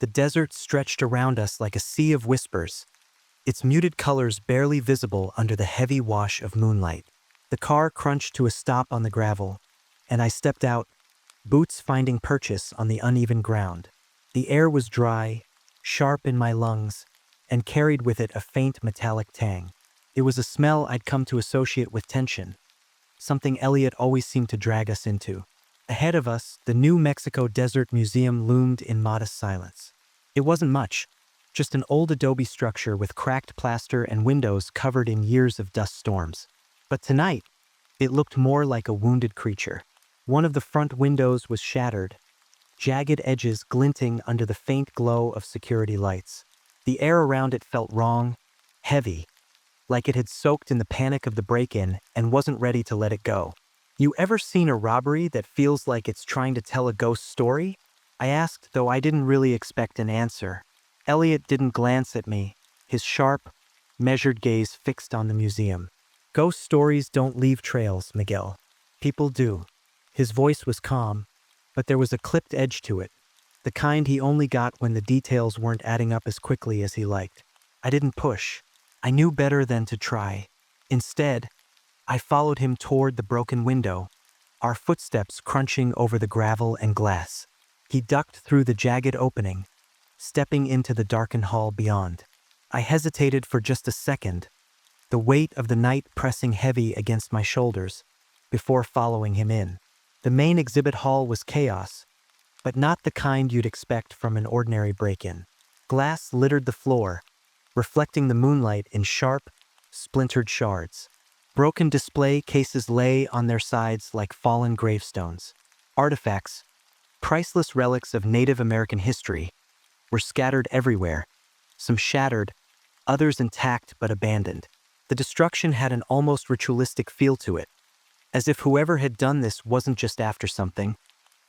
The desert stretched around us like a sea of whispers, its muted colors barely visible under the heavy wash of moonlight. The car crunched to a stop on the gravel, and I stepped out, boots finding purchase on the uneven ground. The air was dry, sharp in my lungs, and carried with it a faint metallic tang. It was a smell I'd come to associate with tension, something Elliot always seemed to drag us into. Ahead of us, the New Mexico Desert Museum loomed in modest silence. It wasn't much, just an old adobe structure with cracked plaster and windows covered in years of dust storms. But tonight, it looked more like a wounded creature. One of the front windows was shattered, jagged edges glinting under the faint glow of security lights. The air around it felt wrong, heavy, like it had soaked in the panic of the break-in and wasn't ready to let it go. "You ever seen a robbery that feels like it's trying to tell a ghost story?" I asked, though I didn't really expect an answer. Elliot didn't glance at me, his sharp, measured gaze fixed on the museum. "Ghost stories don't leave trails, Miguel. People do." His voice was calm, but there was a clipped edge to it, the kind he only got when the details weren't adding up as quickly as he liked. I didn't push. I knew better than to try. Instead, I followed him toward the broken window, our footsteps crunching over the gravel and glass. He ducked through the jagged opening, stepping into the darkened hall beyond. I hesitated for just a second, the weight of the night pressing heavy against my shoulders, before following him in. The main exhibit hall was chaos, but not the kind you'd expect from an ordinary break-in. Glass littered the floor, reflecting the moonlight in sharp, splintered shards. Broken display cases lay on their sides like fallen gravestones. Artifacts, priceless relics of Native American history, were scattered everywhere, some shattered, others intact but abandoned. The destruction had an almost ritualistic feel to it, as if whoever had done this wasn't just after something,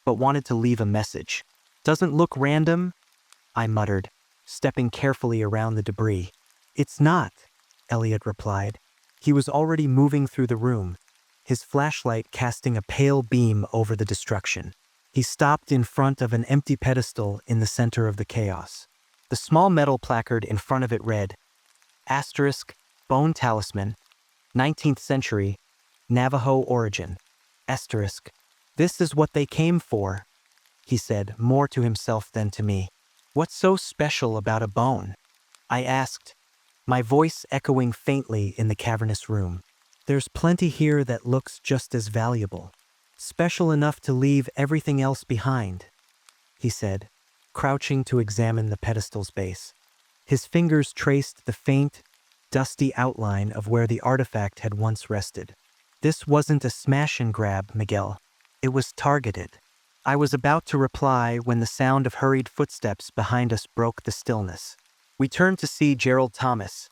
but wanted to leave a message. "Doesn't look random?" I muttered, stepping carefully around the debris. "It's not," Elliot replied. He was already moving through the room, his flashlight casting a pale beam over the destruction. He stopped in front of an empty pedestal in the center of the chaos. The small metal placard in front of it read, *, Bone Talisman, 19th century, Navajo origin, *. "This is what they came for," he said, more to himself than to me. "What's so special about a bone?" I asked, my voice echoing faintly in the cavernous room. "There's plenty here that looks just as valuable. Special enough to leave everything else behind," he said, crouching to examine the pedestal's base. His fingers traced the faint, dusty outline of where the artifact had once rested. "This wasn't a smash and grab, Miguel. It was targeted." I was about to reply when the sound of hurried footsteps behind us broke the stillness. We turned to see Gerald Thomas,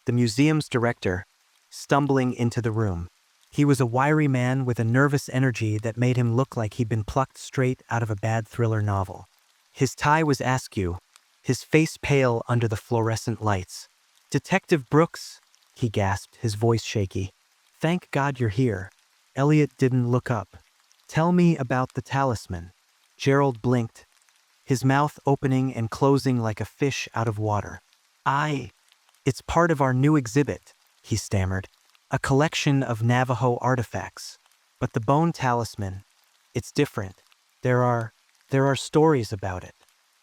the museum's director, stumbling into the room. He was a wiry man with a nervous energy that made him look like he'd been plucked straight out of a bad thriller novel. His tie was askew, his face pale under the fluorescent lights. "Detective Brooks," he gasped, his voice shaky. "Thank God you're here." Elliot didn't look up. "Tell me about the talisman." Gerald blinked, his mouth opening and closing like a fish out of water. It's part of our new exhibit," he stammered. "A collection of Navajo artifacts. But the bone talisman, it's different. There are stories about it."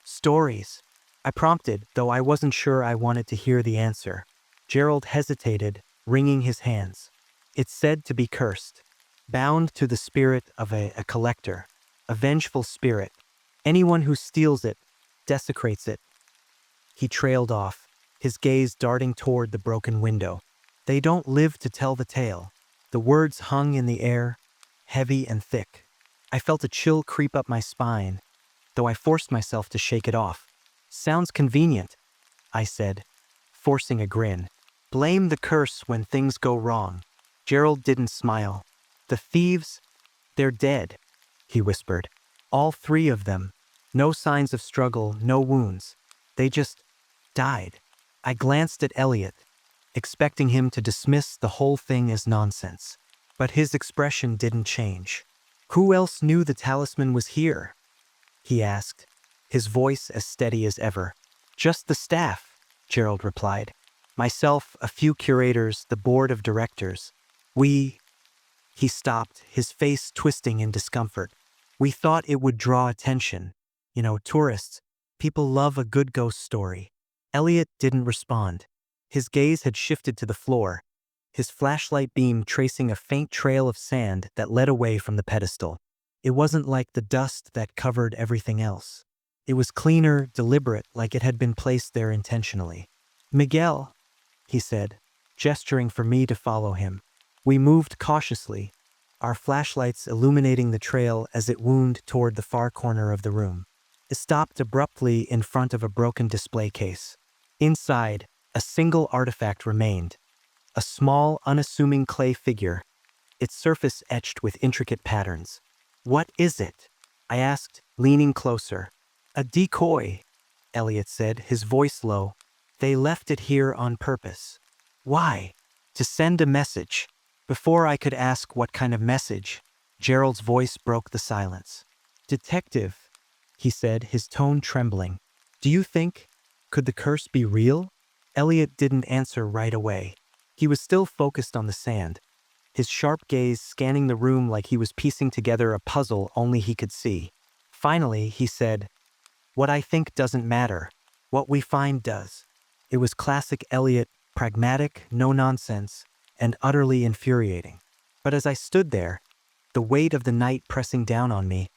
"Stories?" I prompted, though I wasn't sure I wanted to hear the answer. Gerald hesitated, wringing his hands. "It's said to be cursed, bound to the spirit of a collector, a vengeful spirit. Anyone who steals it, desecrates it." He trailed off, his gaze darting toward the broken window. "They don't live to tell the tale." The words hung in the air, heavy and thick. I felt a chill creep up my spine, though I forced myself to shake it off. "Sounds convenient," I said, forcing a grin. "Blame the curse when things go wrong." Gerald didn't smile. "The thieves, they're dead," he whispered. "All three of them. No signs of struggle, no wounds. They just died." I glanced at Elliot, expecting him to dismiss the whole thing as nonsense. But his expression didn't change. "Who else knew the talisman was here?" he asked, his voice as steady as ever. "Just the staff," Gerald replied. "Myself, a few curators, the board of directors. We—" He stopped, his face twisting in discomfort. "We thought it would draw attention. You know, tourists. People love a good ghost story." Elliot didn't respond. His gaze had shifted to the floor, his flashlight beam tracing a faint trail of sand that led away from the pedestal. It wasn't like the dust that covered everything else. It was cleaner, deliberate, like it had been placed there intentionally. "Miguel," he said, gesturing for me to follow him. We moved cautiously, our flashlights illuminating the trail as it wound toward the far corner of the room. It stopped abruptly in front of a broken display case. Inside, a single artifact remained, a small, unassuming clay figure, its surface etched with intricate patterns. "What is it?" I asked, leaning closer. "A decoy," Elliot said, his voice low. "They left it here on purpose." "Why?" "To send a message." Before I could ask what kind of message, Gerald's voice broke the silence. "Detective," he said, his tone trembling. "Do you think, could the curse be real?" Elliot didn't answer right away. He was still focused on the sand, his sharp gaze scanning the room like he was piecing together a puzzle only he could see. Finally, he said, "What I think doesn't matter. What we find does." It was classic Elliot, pragmatic, no nonsense, and utterly infuriating. But as I stood there, the weight of the night pressing down on me,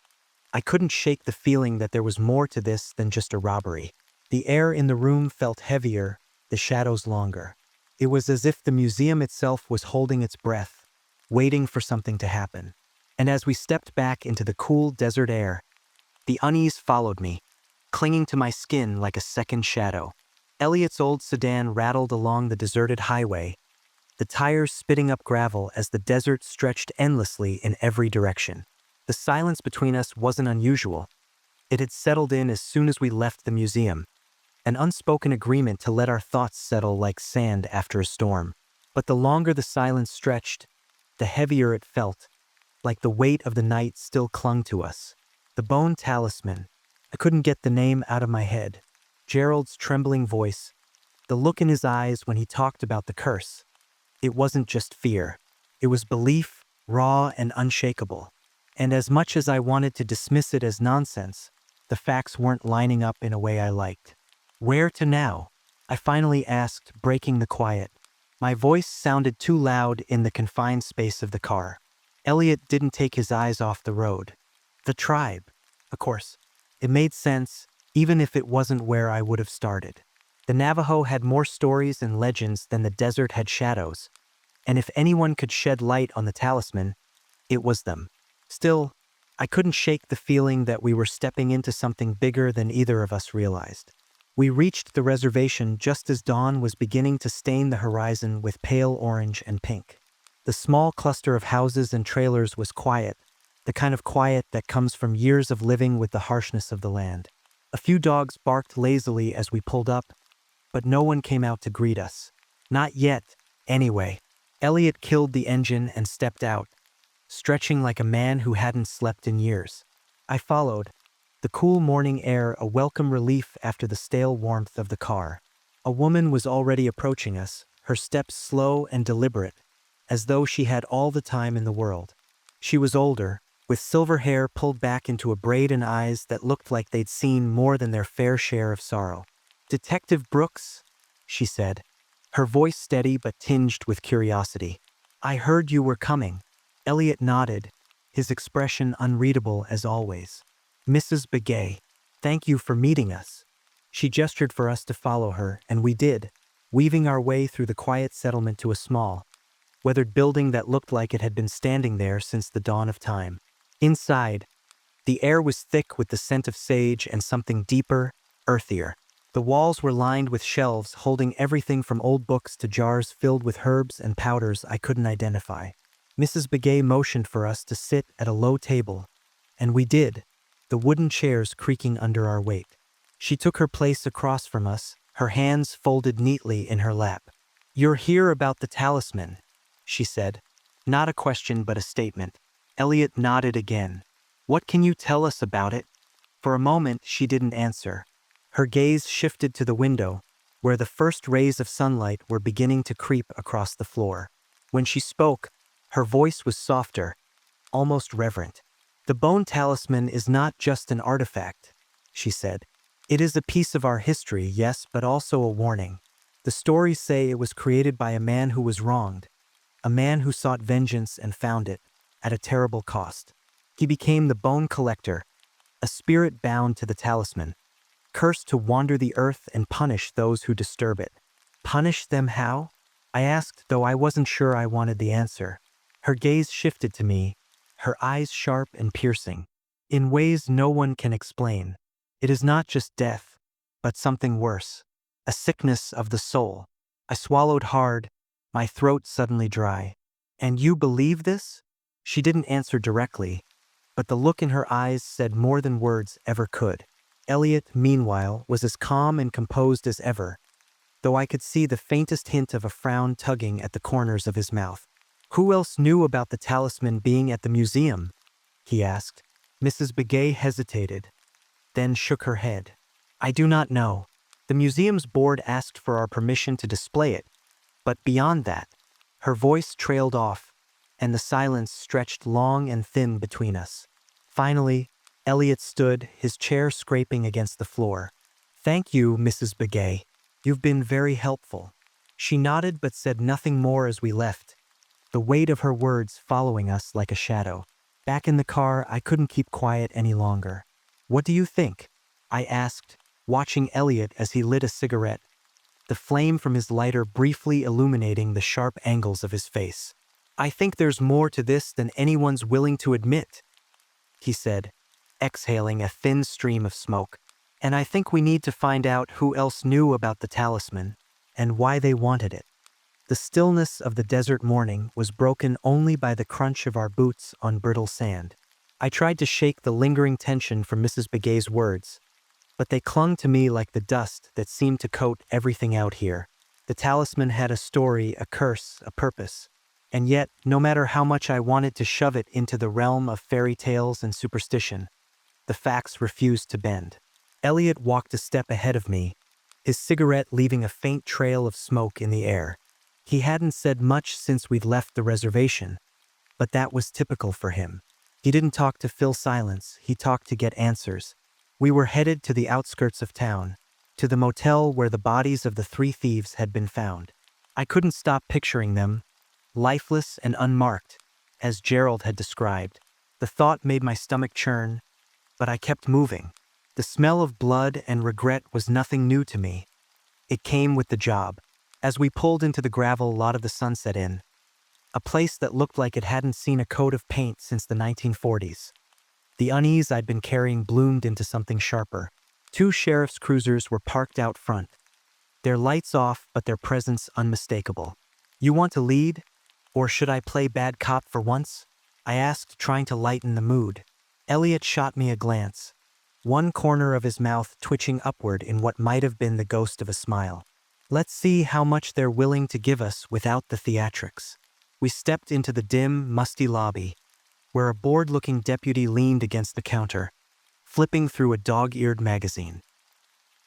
I couldn't shake the feeling that there was more to this than just a robbery. The air in the room felt heavier, the shadows longer. It was as if the museum itself was holding its breath, waiting for something to happen. And as we stepped back into the cool desert air, the unease followed me, clinging to my skin like a second shadow. Elliot's old sedan rattled along the deserted highway, the tires spitting up gravel as the desert stretched endlessly in every direction. The silence between us wasn't unusual. It had settled in as soon as we left the museum, an unspoken agreement to let our thoughts settle like sand after a storm. But the longer the silence stretched, the heavier it felt, like the weight of the night still clung to us. The bone talisman. I couldn't get the name out of my head. Gerald's trembling voice, the look in his eyes when he talked about the curse. It wasn't just fear. It was belief, raw and unshakable. And as much as I wanted to dismiss it as nonsense, the facts weren't lining up in a way I liked. "Where to now?" I finally asked, breaking the quiet. My voice sounded too loud in the confined space of the car. Elliot didn't take his eyes off the road. "The tribe." Of course, it made sense, even if it wasn't where I would have started. The Navajo had more stories and legends than the desert had shadows, and if anyone could shed light on the talisman, it was them. Still, I couldn't shake the feeling that we were stepping into something bigger than either of us realized. We reached the reservation just as dawn was beginning to stain the horizon with pale orange and pink. The small cluster of houses and trailers was quiet, the kind of quiet that comes from years of living with the harshness of the land. A few dogs barked lazily as we pulled up, but no one came out to greet us. Not yet, anyway. Elliot killed the engine and stepped out, stretching like a man who hadn't slept in years. I followed, the cool morning air a welcome relief after the stale warmth of the car. A woman was already approaching us, her steps slow and deliberate, as though she had all the time in the world. She was older, with silver hair pulled back into a braid and eyes that looked like they'd seen more than their fair share of sorrow. "Detective Brooks," she said, her voice steady but tinged with curiosity. "I heard you were coming." Elliot nodded, his expression unreadable as always. "Mrs. Begay, thank you for meeting us." She gestured for us to follow her, and we did, weaving our way through the quiet settlement to a small, weathered building that looked like it had been standing there since the dawn of time. Inside, the air was thick with the scent of sage and something deeper, earthier. The walls were lined with shelves holding everything from old books to jars filled with herbs and powders I couldn't identify. Mrs. Begay motioned for us to sit at a low table, and we did, the wooden chairs creaking under our weight. She took her place across from us, her hands folded neatly in her lap. "You're here about the talisman," she said. Not a question but a statement. Elliot nodded again. "What can you tell us about it?" For a moment, she didn't answer. Her gaze shifted to the window, where the first rays of sunlight were beginning to creep across the floor. When she spoke, her voice was softer, almost reverent. "The bone talisman is not just an artifact," she said. "It is a piece of our history, yes, but also a warning. The stories say it was created by a man who was wronged, a man who sought vengeance and found it, at a terrible cost. He became the bone collector, a spirit bound to the talisman, cursed to wander the earth and punish those who disturb it." "Punish them how?" I asked, though I wasn't sure I wanted the answer. Her gaze shifted to me, her eyes sharp and piercing. "In ways no one can explain. It is not just death, but something worse. A sickness of the soul." I swallowed hard, my throat suddenly dry. "And you believe this?" She didn't answer directly, but the look in her eyes said more than words ever could. Elliot, meanwhile, was as calm and composed as ever, though I could see the faintest hint of a frown tugging at the corners of his mouth. "Who else knew about the talisman being at the museum?" he asked. Mrs. Begay hesitated, then shook her head. "I do not know. The museum's board asked for our permission to display it, but beyond that." Her voice trailed off, and the silence stretched long and thin between us. Finally, Elliot stood, his chair scraping against the floor. "Thank you, Mrs. Begay. You've been very helpful." She nodded but said nothing more as we left, the weight of her words following us like a shadow. Back in the car, I couldn't keep quiet any longer. "What do you think?" I asked, watching Elliot as he lit a cigarette, the flame from his lighter briefly illuminating the sharp angles of his face. "I think there's more to this than anyone's willing to admit," he said, exhaling a thin stream of smoke. "And I think we need to find out who else knew about the talisman and why they wanted it." The stillness of the desert morning was broken only by the crunch of our boots on brittle sand. I tried to shake the lingering tension from Mrs. Begay's words, but they clung to me like the dust that seemed to coat everything out here. The talisman had a story, a curse, a purpose, and yet, no matter how much I wanted to shove it into the realm of fairy tales and superstition, the facts refused to bend. Elliot walked a step ahead of me, his cigarette leaving a faint trail of smoke in the air. He hadn't said much since we'd left the reservation, but that was typical for him. He didn't talk to fill silence, he talked to get answers. We were headed to the outskirts of town, to the motel where the bodies of the 3 thieves had been found. I couldn't stop picturing them, lifeless and unmarked, as Gerald had described. The thought made my stomach churn, but I kept moving. The smell of blood and regret was nothing new to me. It came with the job. As we pulled into the gravel lot of the Sunset Inn, a place that looked like it hadn't seen a coat of paint since the 1940s. The unease I'd been carrying bloomed into something sharper. 2 sheriff's cruisers were parked out front, their lights off but their presence unmistakable. "You want to lead? Or should I play bad cop for once?" I asked, trying to lighten the mood. Elliot shot me a glance, one corner of his mouth twitching upward in what might have been the ghost of a smile. "Let's see how much they're willing to give us without the theatrics." We stepped into the dim, musty lobby, where a bored-looking deputy leaned against the counter, flipping through a dog-eared magazine.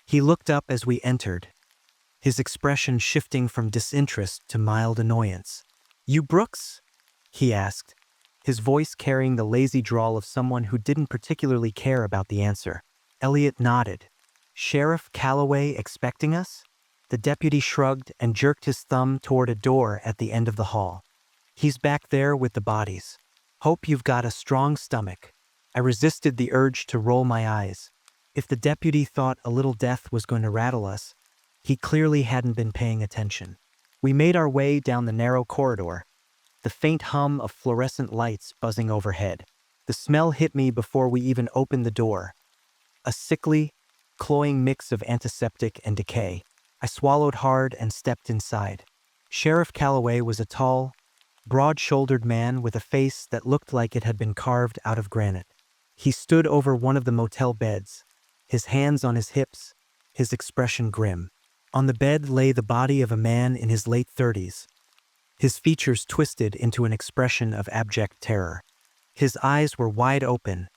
He looked up as we entered, his expression shifting from disinterest to mild annoyance. "You Brooks?" he asked, his voice carrying the lazy drawl of someone who didn't particularly care about the answer. Elliot nodded. "Sheriff Calloway expecting us?" The deputy shrugged and jerked his thumb toward a door at the end of the hall. "He's back there with the bodies. Hope you've got a strong stomach." I resisted the urge to roll my eyes. If the deputy thought a little death was going to rattle us, he clearly hadn't been paying attention. We made our way down the narrow corridor, the faint hum of fluorescent lights buzzing overhead. The smell hit me before we even opened the door, a sickly, cloying mix of antiseptic and decay. I swallowed hard and stepped inside. Sheriff Calloway was a tall, broad-shouldered man with a face that looked like it had been carved out of granite. He stood over one of the motel beds, his hands on his hips, his expression grim. On the bed lay the body of a man in his late 30s, his features twisted into an expression of abject terror. His eyes were wide open,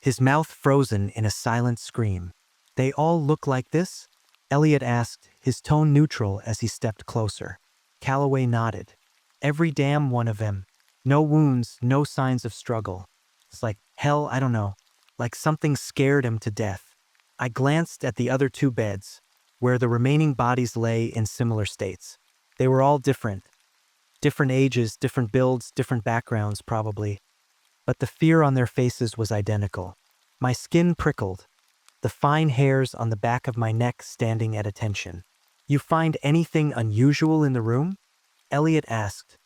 his mouth frozen in a silent scream. "They all look like this?" Elliot asked, his tone neutral as he stepped closer. Calloway nodded. "Every damn one of them. No wounds, no signs of struggle. It's like, hell, I don't know. Like something scared him to death." I glanced at the other two beds, where the remaining bodies lay in similar states. They were all different. Different ages, different builds, different backgrounds, probably. But the fear on their faces was identical. My skin prickled, the fine hairs on the back of my neck standing at attention. "You find anything unusual in the room?" Elliot asked,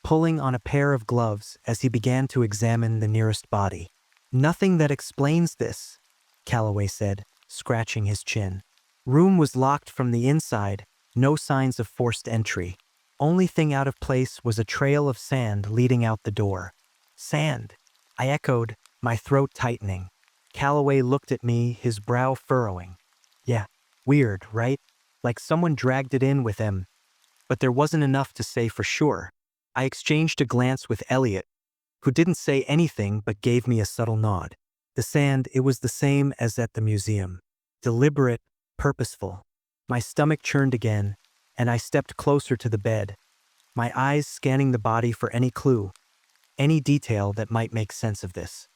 pulling on a pair of gloves as he began to examine the nearest body. "Nothing that explains this," Calloway said, scratching his chin. "Room was locked from the inside, no signs of forced entry. Only thing out of place was a trail of sand leading out the door." "Sand," I echoed, my throat tightening. Calloway looked at me, his brow furrowing. "Yeah, weird, right? Like someone dragged it in with them." But there wasn't enough to say for sure. I exchanged a glance with Elliot, who didn't say anything but gave me a subtle nod. The sand, it was the same as at the museum. Deliberate, purposeful. My stomach churned again, and I stepped closer to the bed, my eyes scanning the body for any clue, any detail that might make sense of this.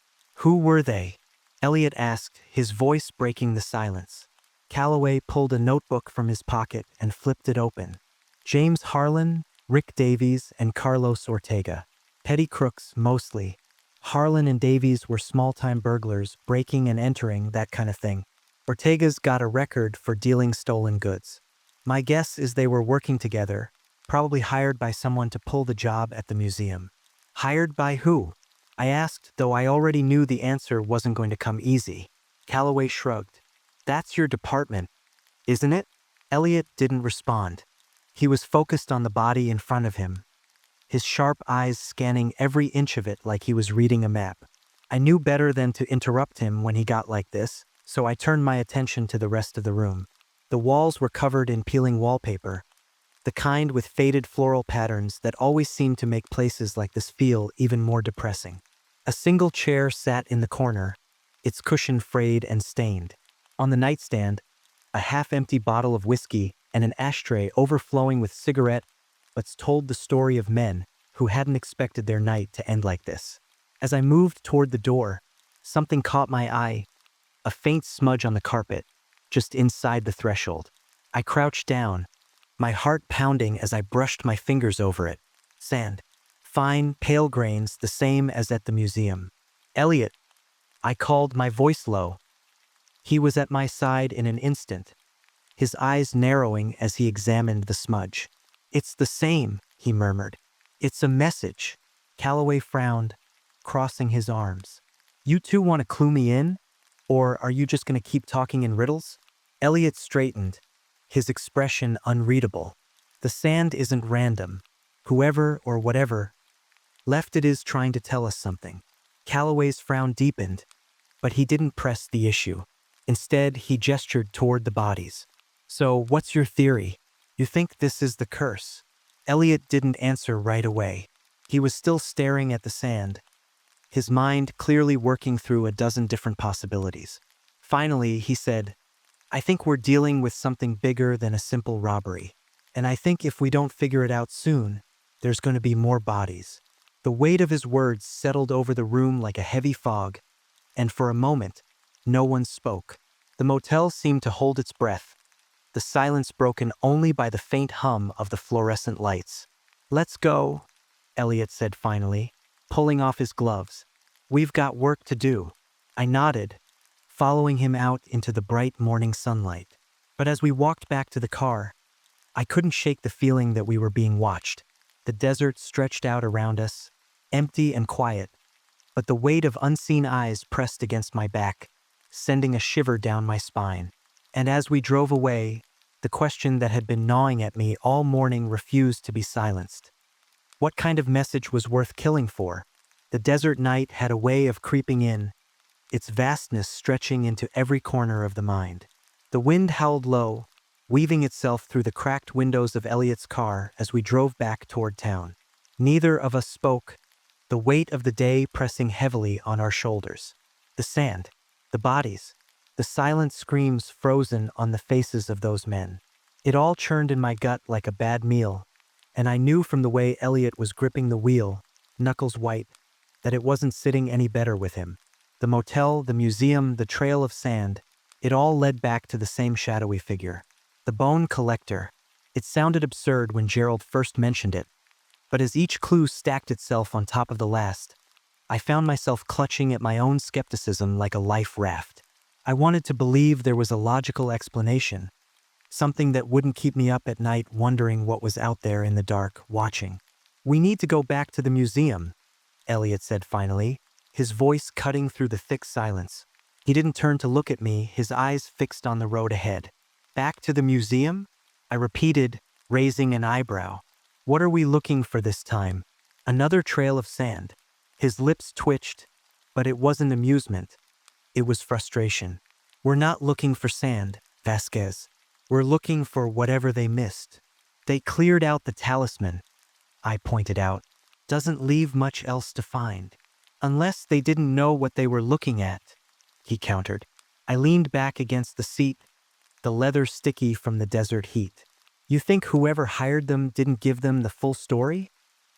"Who were they?" Elliot asked, his voice breaking the silence. Calloway pulled a notebook from his pocket and flipped it open. "James Harlan, Rick Davies, and Carlos Ortega. Petty crooks, mostly. Harlan and Davies were small-time burglars, breaking and entering, that kind of thing. Ortega's got a record for dealing stolen goods. My guess is they were working together, probably hired by someone to pull the job at the museum." "Hired by who?" I asked, though I already knew the answer wasn't going to come easy. Calloway shrugged. "That's your department, isn't it?" Elliot didn't respond. He was focused on the body in front of him, his sharp eyes scanning every inch of it like he was reading a map. I knew better than to interrupt him when he got like this, so I turned my attention to the rest of the room. The walls were covered in peeling wallpaper, the kind with faded floral patterns that always seemed to make places like this feel even more depressing. A single chair sat in the corner, its cushion frayed and stained. On the nightstand, a half-empty bottle of whiskey and an ashtray overflowing with cigarette butts told the story of men who hadn't expected their night to end like this. As I moved toward the door, something caught my eye, a faint smudge on the carpet, just inside the threshold. I crouched down, my heart pounding as I brushed my fingers over it. Sand. Fine, pale grains, the same as at the museum. "Elliot," I called, my voice low. He was at my side in an instant, his eyes narrowing as he examined the smudge. "It's the same," he murmured. "It's a message." Calloway frowned, crossing his arms. "You two want to clue me in? Or are you just going to keep talking in riddles?" Elliot straightened, his expression unreadable. "The sand isn't random. Whoever or whatever left it is trying to tell us something." Calloway's frown deepened, but he didn't press the issue. Instead, he gestured toward the bodies. "So, what's your theory? You think this is the curse?" Elliot didn't answer right away. He was still staring at the sand, his mind clearly working through a dozen different possibilities. Finally, he said, "I think we're dealing with something bigger than a simple robbery. And I think if we don't figure it out soon, there's going to be more bodies." The weight of his words settled over the room like a heavy fog, and for a moment, no one spoke. The motel seemed to hold its breath, the silence broken only by the faint hum of the fluorescent lights. "Let's go," Elliot said finally, pulling off his gloves. "We've got work to do." I nodded, following him out into the bright morning sunlight. But as we walked back to the car, I couldn't shake the feeling that we were being watched. The desert stretched out around us, empty and quiet, but the weight of unseen eyes pressed against my back, sending a shiver down my spine. And as we drove away, the question that had been gnawing at me all morning refused to be silenced. What kind of message was worth killing for? The desert night had a way of creeping in, its vastness stretching into every corner of the mind. The wind howled low, weaving itself through the cracked windows of Elliot's car as we drove back toward town. Neither of us spoke, the weight of the day pressing heavily on our shoulders. The sand, the bodies, the silent screams frozen on the faces of those men. It all churned in my gut like a bad meal, and I knew from the way Elliot was gripping the wheel, knuckles white, that it wasn't sitting any better with him. The motel, the museum, the trail of sand, it all led back to the same shadowy figure. The bone collector. It sounded absurd when Gerald first mentioned it, but as each clue stacked itself on top of the last, I found myself clutching at my own skepticism like a life raft. I wanted to believe there was a logical explanation, something that wouldn't keep me up at night wondering what was out there in the dark, watching. "We need to go back to the museum," Elliot said finally, his voice cutting through the thick silence. He didn't turn to look at me, his eyes fixed on the road ahead. "Back to the museum?" I repeated, raising an eyebrow. "What are we looking for this time? Another trail of sand?" His lips twitched, but it wasn't amusement. It was frustration. "We're not looking for sand, Vasquez. We're looking for whatever they missed. They cleared out the talisman," I pointed out. "Doesn't leave much else to find. Unless they didn't know what they were looking at," he countered. I leaned back against the seat, the leather sticky from the desert heat. "You think whoever hired them didn't give them the full story?"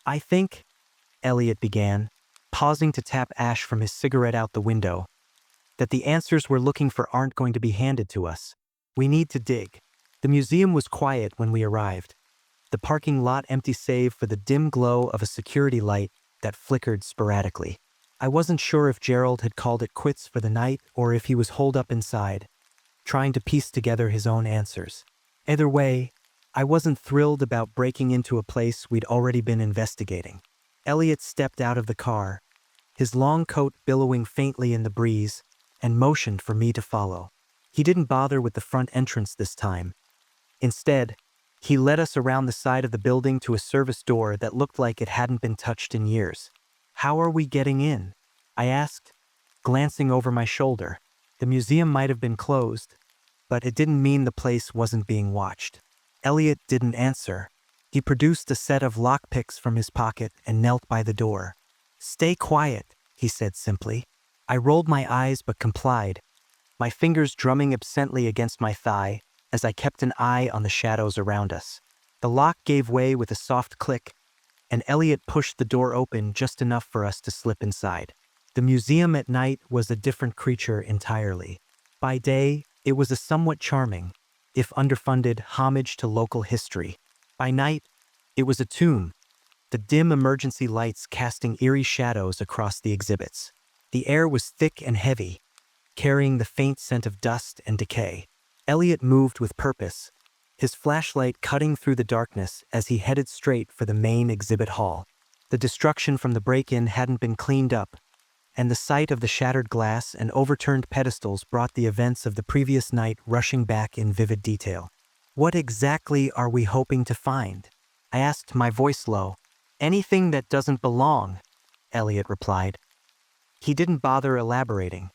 "I think," Elliot began, pausing to tap ash from his cigarette out the window, "that the answers we're looking for aren't going to be handed to us. We need to dig." The museum was quiet when we arrived, the parking lot empty save for the dim glow of a security light that flickered sporadically. I wasn't sure if Gerald had called it quits for the night or if he was holed up inside, trying to piece together his own answers. Either way, I wasn't thrilled about breaking into a place we'd already been investigating. Elliot stepped out of the car, his long coat billowing faintly in the breeze, and motioned for me to follow. He didn't bother with the front entrance this time. Instead, he led us around the side of the building to a service door that looked like it hadn't been touched in years. "How are we getting in?" I asked, glancing over my shoulder. The museum might have been closed, but it didn't mean the place wasn't being watched. Elliot didn't answer. He produced a set of lockpicks from his pocket and knelt by the door. "Stay quiet," he said simply. I rolled my eyes but complied, my fingers drumming absently against my thigh as I kept an eye on the shadows around us. The lock gave way with a soft click, and Elliot pushed the door open just enough for us to slip inside. The museum at night was a different creature entirely. By day, it was a somewhat charming, if underfunded, homage to local history. By night, it was a tomb, the dim emergency lights casting eerie shadows across the exhibits. The air was thick and heavy, carrying the faint scent of dust and decay. Elliot moved with purpose, his flashlight cutting through the darkness as he headed straight for the main exhibit hall. The destruction from the break-in hadn't been cleaned up, and the sight of the shattered glass and overturned pedestals brought the events of the previous night rushing back in vivid detail. "What exactly are we hoping to find?" I asked, my voice low. "Anything that doesn't belong," Elliot replied. He didn't bother elaborating,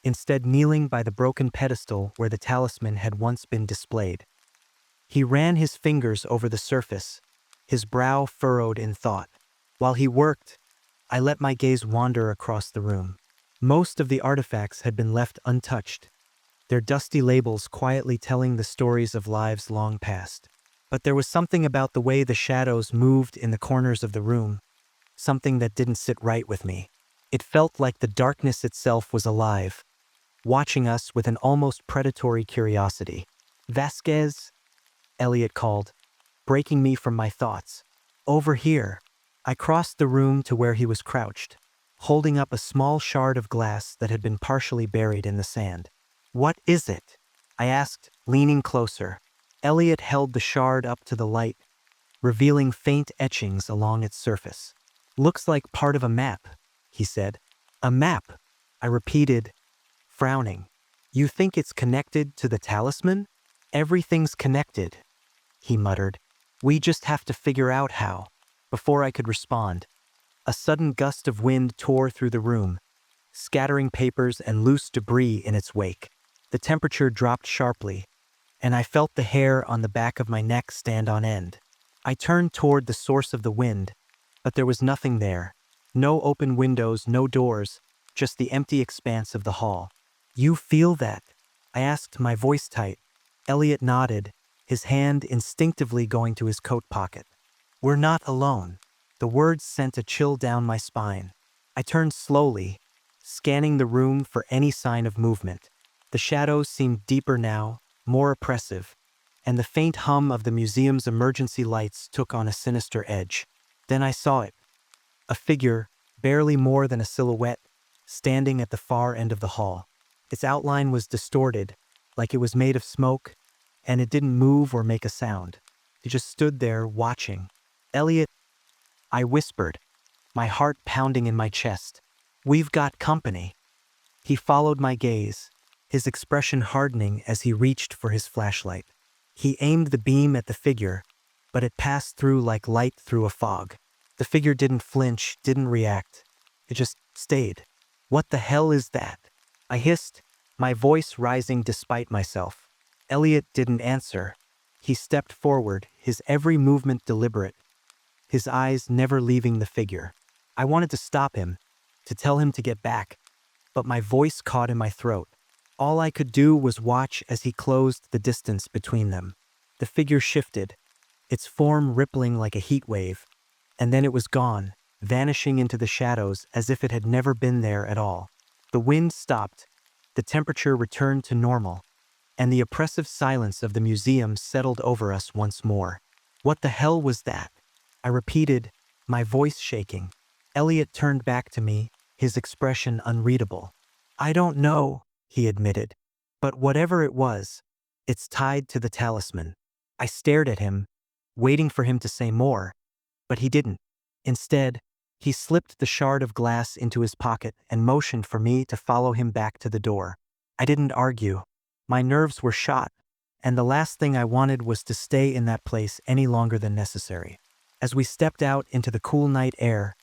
instead kneeling by the broken pedestal where the talisman had once been displayed. He ran his fingers over the surface, his brow furrowed in thought. While he worked, I let my gaze wander across the room. Most of the artifacts had been left untouched, their dusty labels quietly telling the stories of lives long past. But there was something about the way the shadows moved in the corners of the room, something that didn't sit right with me. It felt like the darkness itself was alive, watching us with an almost predatory curiosity. "Vasquez," Elliot called, breaking me from my thoughts. "Over here." I crossed the room to where he was crouched, holding up a small shard of glass that had been partially buried in the sand. "What is it?" I asked, leaning closer. Elliot held the shard up to the light, revealing faint etchings along its surface. "Looks like part of a map," he said. "A map," I repeated, frowning. "You think it's connected to the talisman?" "Everything's connected," he muttered. "We just have to figure out how." Before I could respond, a sudden gust of wind tore through the room, scattering papers and loose debris in its wake. The temperature dropped sharply, and I felt the hair on the back of my neck stand on end. I turned toward the source of the wind, but there was nothing there. No open windows, no doors, just the empty expanse of the hall. "You feel that?" I asked, my voice tight. Elliot nodded, his hand instinctively going to his coat pocket. "We're not alone." The words sent a chill down my spine. I turned slowly, scanning the room for any sign of movement. The shadows seemed deeper now, more oppressive, and the faint hum of the museum's emergency lights took on a sinister edge. Then I saw it. A figure, barely more than a silhouette, standing at the far end of the hall. Its outline was distorted, like it was made of smoke, and it didn't move or make a sound. It just stood there, watching. "Elliot," I whispered, my heart pounding in my chest. "We've got company." He followed my gaze, his expression hardening as he reached for his flashlight. He aimed the beam at the figure, but it passed through like light through a fog. The figure didn't flinch, didn't react. It just stayed. "What the hell is that?" I hissed, my voice rising despite myself. Elliot didn't answer. He stepped forward, his every movement deliberate, his eyes never leaving the figure. I wanted to stop him, to tell him to get back, but my voice caught in my throat. All I could do was watch as he closed the distance between them. The figure shifted, its form rippling like a heat wave, and then it was gone, vanishing into the shadows as if it had never been there at all. The wind stopped, the temperature returned to normal, and the oppressive silence of the museum settled over us once more. "What the hell was that?" I repeated, my voice shaking. Elliot turned back to me, his expression unreadable. "I don't know," he admitted, "but whatever it was, it's tied to the talisman." I stared at him, waiting for him to say more, but he didn't. Instead, he slipped the shard of glass into his pocket and motioned for me to follow him back to the door. I didn't argue. My nerves were shot, and the last thing I wanted was to stay in that place any longer than necessary. As we stepped out into the cool night air,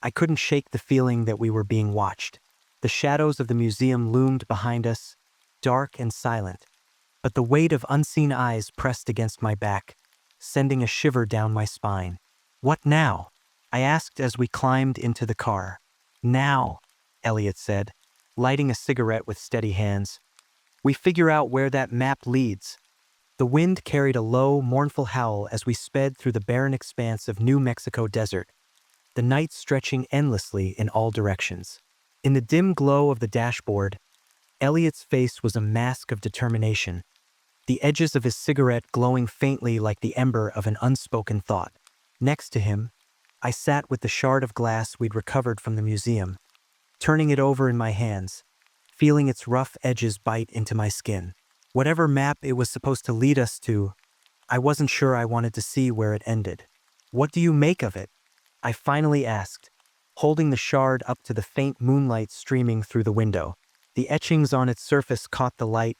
I couldn't shake the feeling that we were being watched. The shadows of the museum loomed behind us, dark and silent, but the weight of unseen eyes pressed against my back, sending a shiver down my spine. "What now?" I asked as we climbed into the car. "Now," Elliot said, lighting a cigarette with steady hands. "We figure out where that map leads." The wind carried a low, mournful howl as we sped through the barren expanse of New Mexico desert, the night stretching endlessly in all directions. In the dim glow of the dashboard, Elliot's face was a mask of determination, the edges of his cigarette glowing faintly like the ember of an unspoken thought. Next to him, I sat with the shard of glass we'd recovered from the museum, turning it over in my hands, feeling its rough edges bite into my skin. Whatever map it was supposed to lead us to, I wasn't sure I wanted to see where it ended. "What do you make of it?" I finally asked, holding the shard up to the faint moonlight streaming through the window. The etchings on its surface caught the light,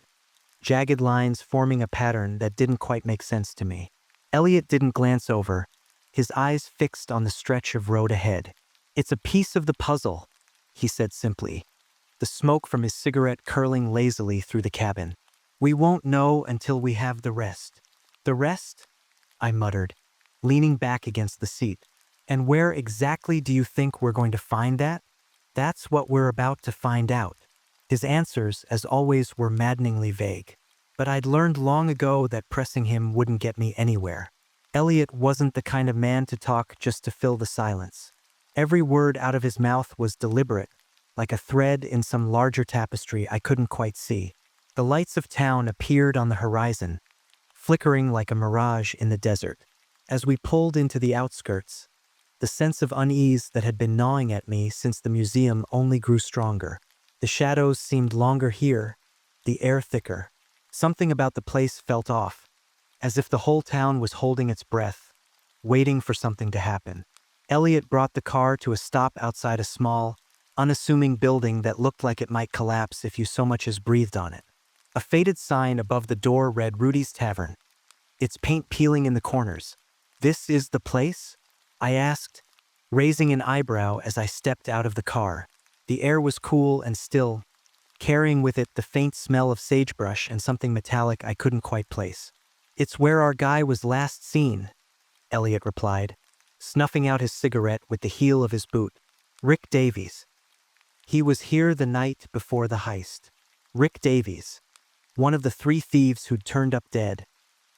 jagged lines forming a pattern that didn't quite make sense to me. Elliot didn't glance over, his eyes fixed on the stretch of road ahead. "It's a piece of the puzzle," he said simply, the smoke from his cigarette curling lazily through the cabin. "We won't know until we have the rest." "The rest?" I muttered, leaning back against the seat. "And where exactly do you think we're going to find that?" "That's what we're about to find out." His answers, as always, were maddeningly vague. But I'd learned long ago that pressing him wouldn't get me anywhere. Elliot wasn't the kind of man to talk just to fill the silence. Every word out of his mouth was deliberate, like a thread in some larger tapestry I couldn't quite see. The lights of town appeared on the horizon, flickering like a mirage in the desert. As we pulled into the outskirts, the sense of unease that had been gnawing at me since the museum only grew stronger. The shadows seemed longer here, the air thicker. Something about the place felt off, as if the whole town was holding its breath, waiting for something to happen. Elliot brought the car to a stop outside a small, unassuming building that looked like it might collapse if you so much as breathed on it. A faded sign above the door read Rudy's Tavern, its paint peeling in the corners. "This is the place?" I asked, raising an eyebrow as I stepped out of the car. The air was cool and still, carrying with it the faint smell of sagebrush and something metallic I couldn't quite place. "It's where our guy was last seen," Elliot replied, snuffing out his cigarette with the heel of his boot. "Rick Davies." He was here the night before the heist. Rick Davies, one of the 3 thieves who'd turned up dead,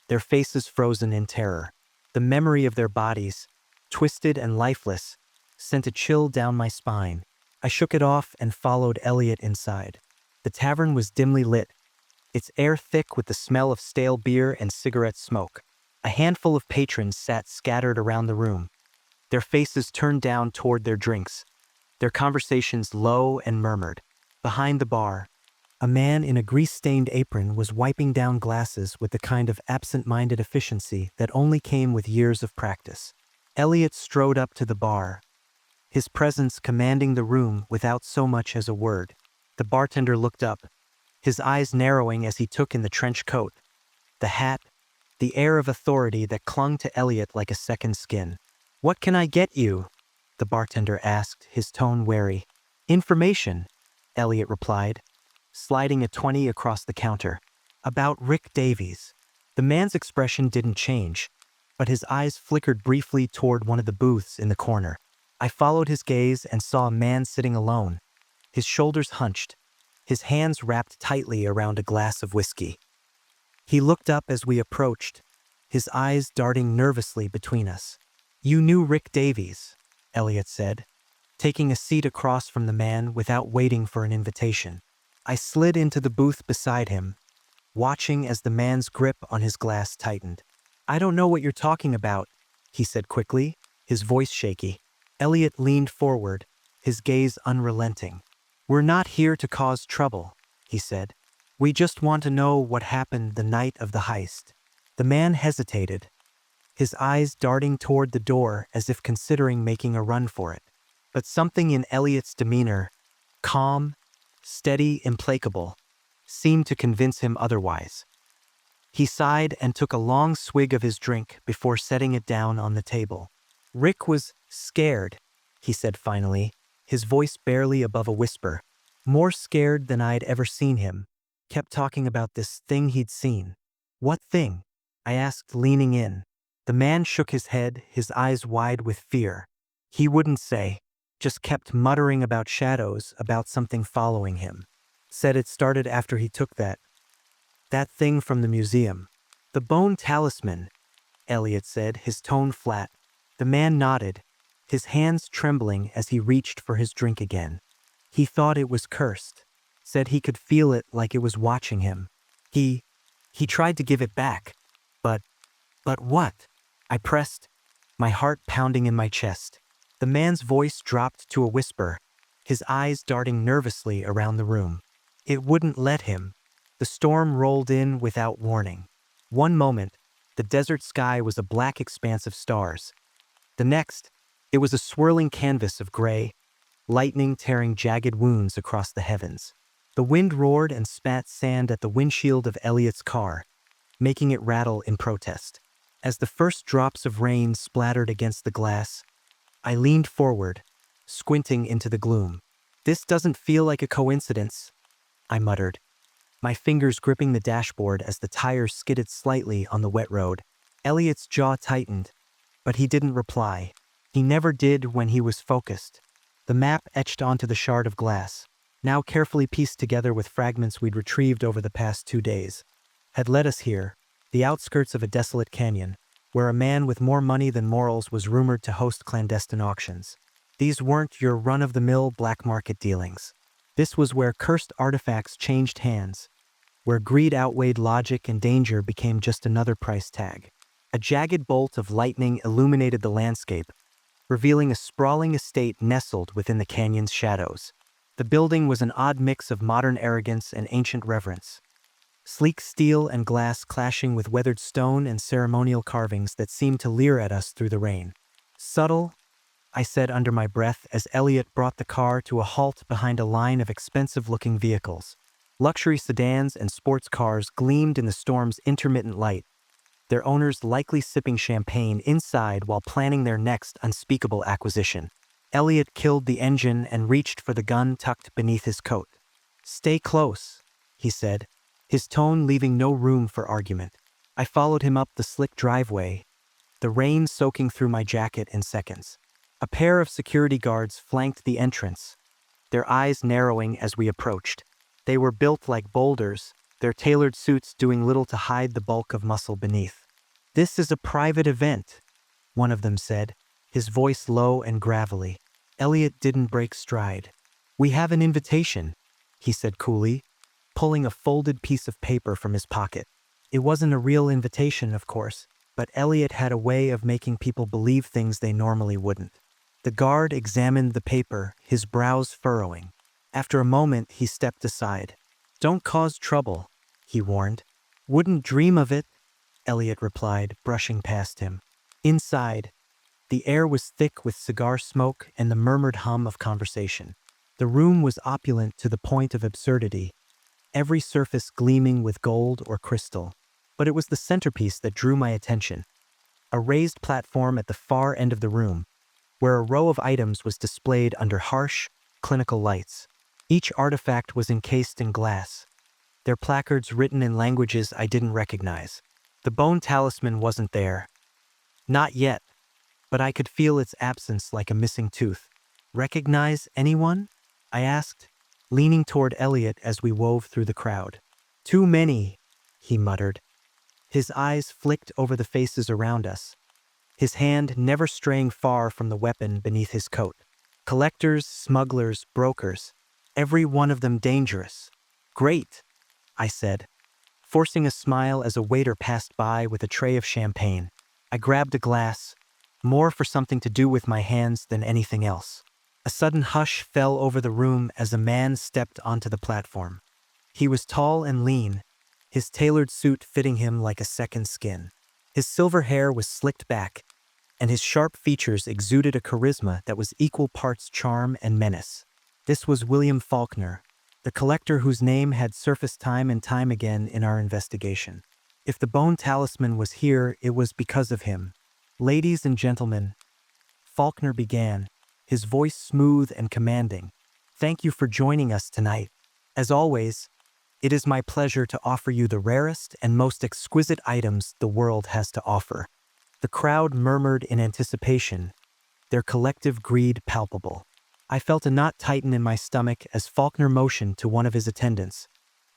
their faces frozen in terror. The memory of their bodies, twisted and lifeless, sent a chill down my spine. I shook it off and followed Elliot inside. The tavern was dimly lit, its air thick with the smell of stale beer and cigarette smoke. A handful of patrons sat scattered around the room, their faces turned down toward their drinks, their conversations low and murmured. Behind the bar, a man in a grease-stained apron was wiping down glasses with the kind of absent-minded efficiency that only came with years of practice. Elliot strode up to the bar, his presence commanding the room without so much as a word. The bartender looked up, his eyes narrowing as he took in the trench coat, the hat, the air of authority that clung to Elliot like a second skin. "What can I get you?" the bartender asked, his tone wary. "Information," Elliot replied, sliding a 20 across the counter. "About Rick Davies." The man's expression didn't change, but his eyes flickered briefly toward one of the booths in the corner. I followed his gaze and saw a man sitting alone, his shoulders hunched, his hands wrapped tightly around a glass of whiskey. He looked up as we approached, his eyes darting nervously between us. "You knew Rick Davies," Elliot said, taking a seat across from the man without waiting for an invitation. I slid into the booth beside him, watching as the man's grip on his glass tightened. "I don't know what you're talking about," he said quickly, his voice shaky. Elliot leaned forward, his gaze unrelenting. "We're not here to cause trouble," he said. "We just want to know what happened the night of the heist." The man hesitated, his eyes darting toward the door as if considering making a run for it. But something in Elliot's demeanor, calm, steady, implacable, seemed to convince him otherwise. He sighed and took a long swig of his drink before setting it down on the table. "Rick was scared," he said finally, his voice barely above a whisper. "More scared than I'd ever seen him. Kept talking about this thing he'd seen." "What thing?" I asked, leaning in. The man shook his head, his eyes wide with fear. He wouldn't say, just kept muttering about shadows, about something following him. Said it started after he took that thing from the museum. "The bone talisman," Elliot said, his tone flat. The man nodded, his hands trembling as he reached for his drink again. "He thought it was cursed. Said he could feel it like it was watching him. He tried to give it back. But what?" I pressed, my heart pounding in my chest. The man's voice dropped to a whisper, his eyes darting nervously around the room. "It wouldn't let him." The storm rolled in without warning. One moment, the desert sky was a black expanse of stars. The next, it was a swirling canvas of gray, lightning tearing jagged wounds across the heavens. The wind roared and spat sand at the windshield of Elliot's car, making it rattle in protest. As the first drops of rain splattered against the glass, I leaned forward, squinting into the gloom. "This doesn't feel like a coincidence," I muttered, my fingers gripping the dashboard as the tires skidded slightly on the wet road. Elliot's jaw tightened, but he didn't reply. He never did when he was focused. The map etched onto the shard of glass, now carefully pieced together with fragments we'd retrieved over the past 2 days, had led us here, the outskirts of a desolate canyon, where a man with more money than morals was rumored to host clandestine auctions. These weren't your run-of-the-mill black market dealings. This was where cursed artifacts changed hands, where greed outweighed logic and danger became just another price tag. A jagged bolt of lightning illuminated the landscape, revealing a sprawling estate nestled within the canyon's shadows. The building was an odd mix of modern arrogance and ancient reverence. Sleek steel and glass clashing with weathered stone and ceremonial carvings that seemed to leer at us through the rain. "Subtle," I said under my breath as Elliot brought the car to a halt behind a line of expensive-looking vehicles. Luxury sedans and sports cars gleamed in the storm's intermittent light, their owners likely sipping champagne inside while planning their next unspeakable acquisition. Elliot killed the engine and reached for the gun tucked beneath his coat. "Stay close," he said, his tone leaving no room for argument. I followed him up the slick driveway, the rain soaking through my jacket in seconds. A pair of security guards flanked the entrance, their eyes narrowing as we approached. They were built like boulders, their tailored suits doing little to hide the bulk of muscle beneath. "This is a private event," one of them said, his voice low and gravelly. Elliot didn't break stride. "We have an invitation," he said coolly, pulling a folded piece of paper from his pocket. It wasn't a real invitation, of course, but Elliot had a way of making people believe things they normally wouldn't. The guard examined the paper, his brows furrowing. After a moment, he stepped aside. "Don't cause trouble," he warned. "Wouldn't dream of it," Elliot replied, brushing past him. Inside, the air was thick with cigar smoke and the murmured hum of conversation. The room was opulent to the point of absurdity, every surface gleaming with gold or crystal. But it was the centerpiece that drew my attention. A raised platform at the far end of the room, where a row of items was displayed under harsh, clinical lights. Each artifact was encased in glass, their placards written in languages I didn't recognize. The bone talisman wasn't there. Not yet, but I could feel its absence like a missing tooth. "Recognize anyone?" I asked, leaning toward Elliot as we wove through the crowd. "Too many," he muttered. His eyes flicked over the faces around us, his hand never straying far from the weapon beneath his coat. Collectors, smugglers, brokers, every one of them dangerous. "Great," I said, forcing a smile as a waiter passed by with a tray of champagne. I grabbed a glass, more for something to do with my hands than anything else. A sudden hush fell over the room as a man stepped onto the platform. He was tall and lean, his tailored suit fitting him like a second skin. His silver hair was slicked back, and his sharp features exuded a charisma that was equal parts charm and menace. This was William Faulkner, the collector whose name had surfaced time and time again in our investigation. If the bone talisman was here, it was because of him. "Ladies and gentlemen," Faulkner began, his voice smooth and commanding, "thank you for joining us tonight. As always, it is my pleasure to offer you the rarest and most exquisite items the world has to offer." The crowd murmured in anticipation, their collective greed palpable. I felt a knot tighten in my stomach as Faulkner motioned to one of his attendants,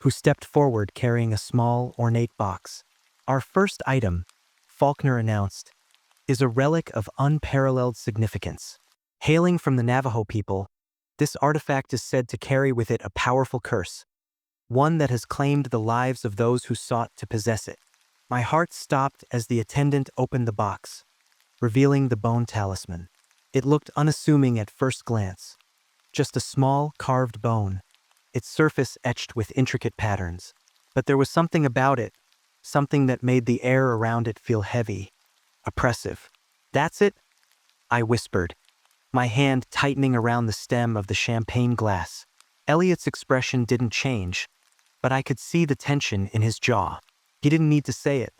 who stepped forward carrying a small, ornate box. "Our first item," Faulkner announced, "is a relic of unparalleled significance. Hailing from the Navajo people, this artifact is said to carry with it a powerful curse, one that has claimed the lives of those who sought to possess it." My heart stopped as the attendant opened the box, revealing the bone talisman. It looked unassuming at first glance, just a small, carved bone, its surface etched with intricate patterns. But there was something about it, something that made the air around it feel heavy, oppressive. "That's it?" I whispered, my hand tightening around the stem of the champagne glass. Elliot's expression didn't change, but I could see the tension in his jaw. He didn't need to say it.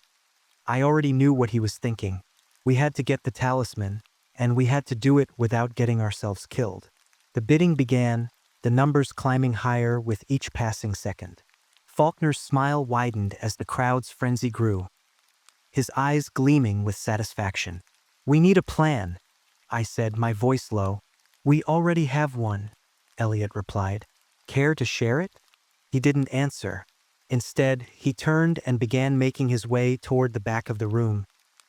I already knew what he was thinking. We had to get the talisman, and we had to do it without getting ourselves killed. The bidding began, the numbers climbing higher with each passing second. Faulkner's smile widened as the crowd's frenzy grew, his eyes gleaming with satisfaction. "We need a plan," I said, my voice low. "We already have one," Elliot replied. "Care to share it?" He didn't answer. Instead, he turned and began making his way toward the back of the room,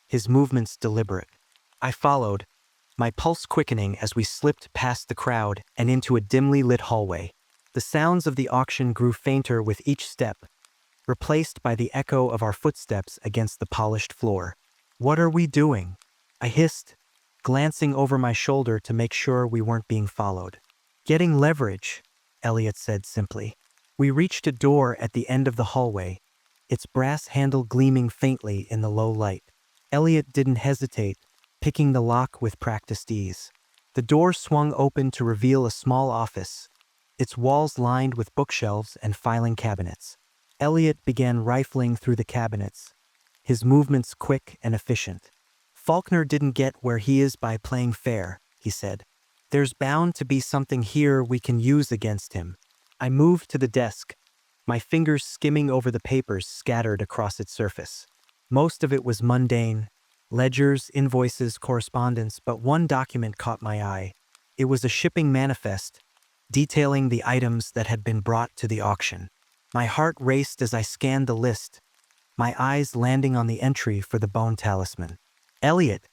his movements deliberate. I followed, my pulse quickening as we slipped past the crowd and into a dimly lit hallway. The sounds of the auction grew fainter with each step, replaced by the echo of our footsteps against the polished floor. "What are we doing?" I hissed, glancing over my shoulder to make sure we weren't being followed. "Getting leverage," Elliot said simply. We reached a door at the end of the hallway, its brass handle gleaming faintly in the low light. Elliot didn't hesitate, picking the lock with practiced ease. The door swung open to reveal a small office, its walls lined with bookshelves and filing cabinets. Elliot began rifling through the cabinets, his movements quick and efficient. "Faulkner didn't get where he is by playing fair," he said. "There's bound to be something here we can use against him." I moved to the desk, my fingers skimming over the papers scattered across its surface. Most of it was mundane, ledgers, invoices, correspondence, but one document caught my eye. It was a shipping manifest, detailing the items that had been brought to the auction. My heart raced as I scanned the list, my eyes landing on the entry for the bone talisman. "Elliot,"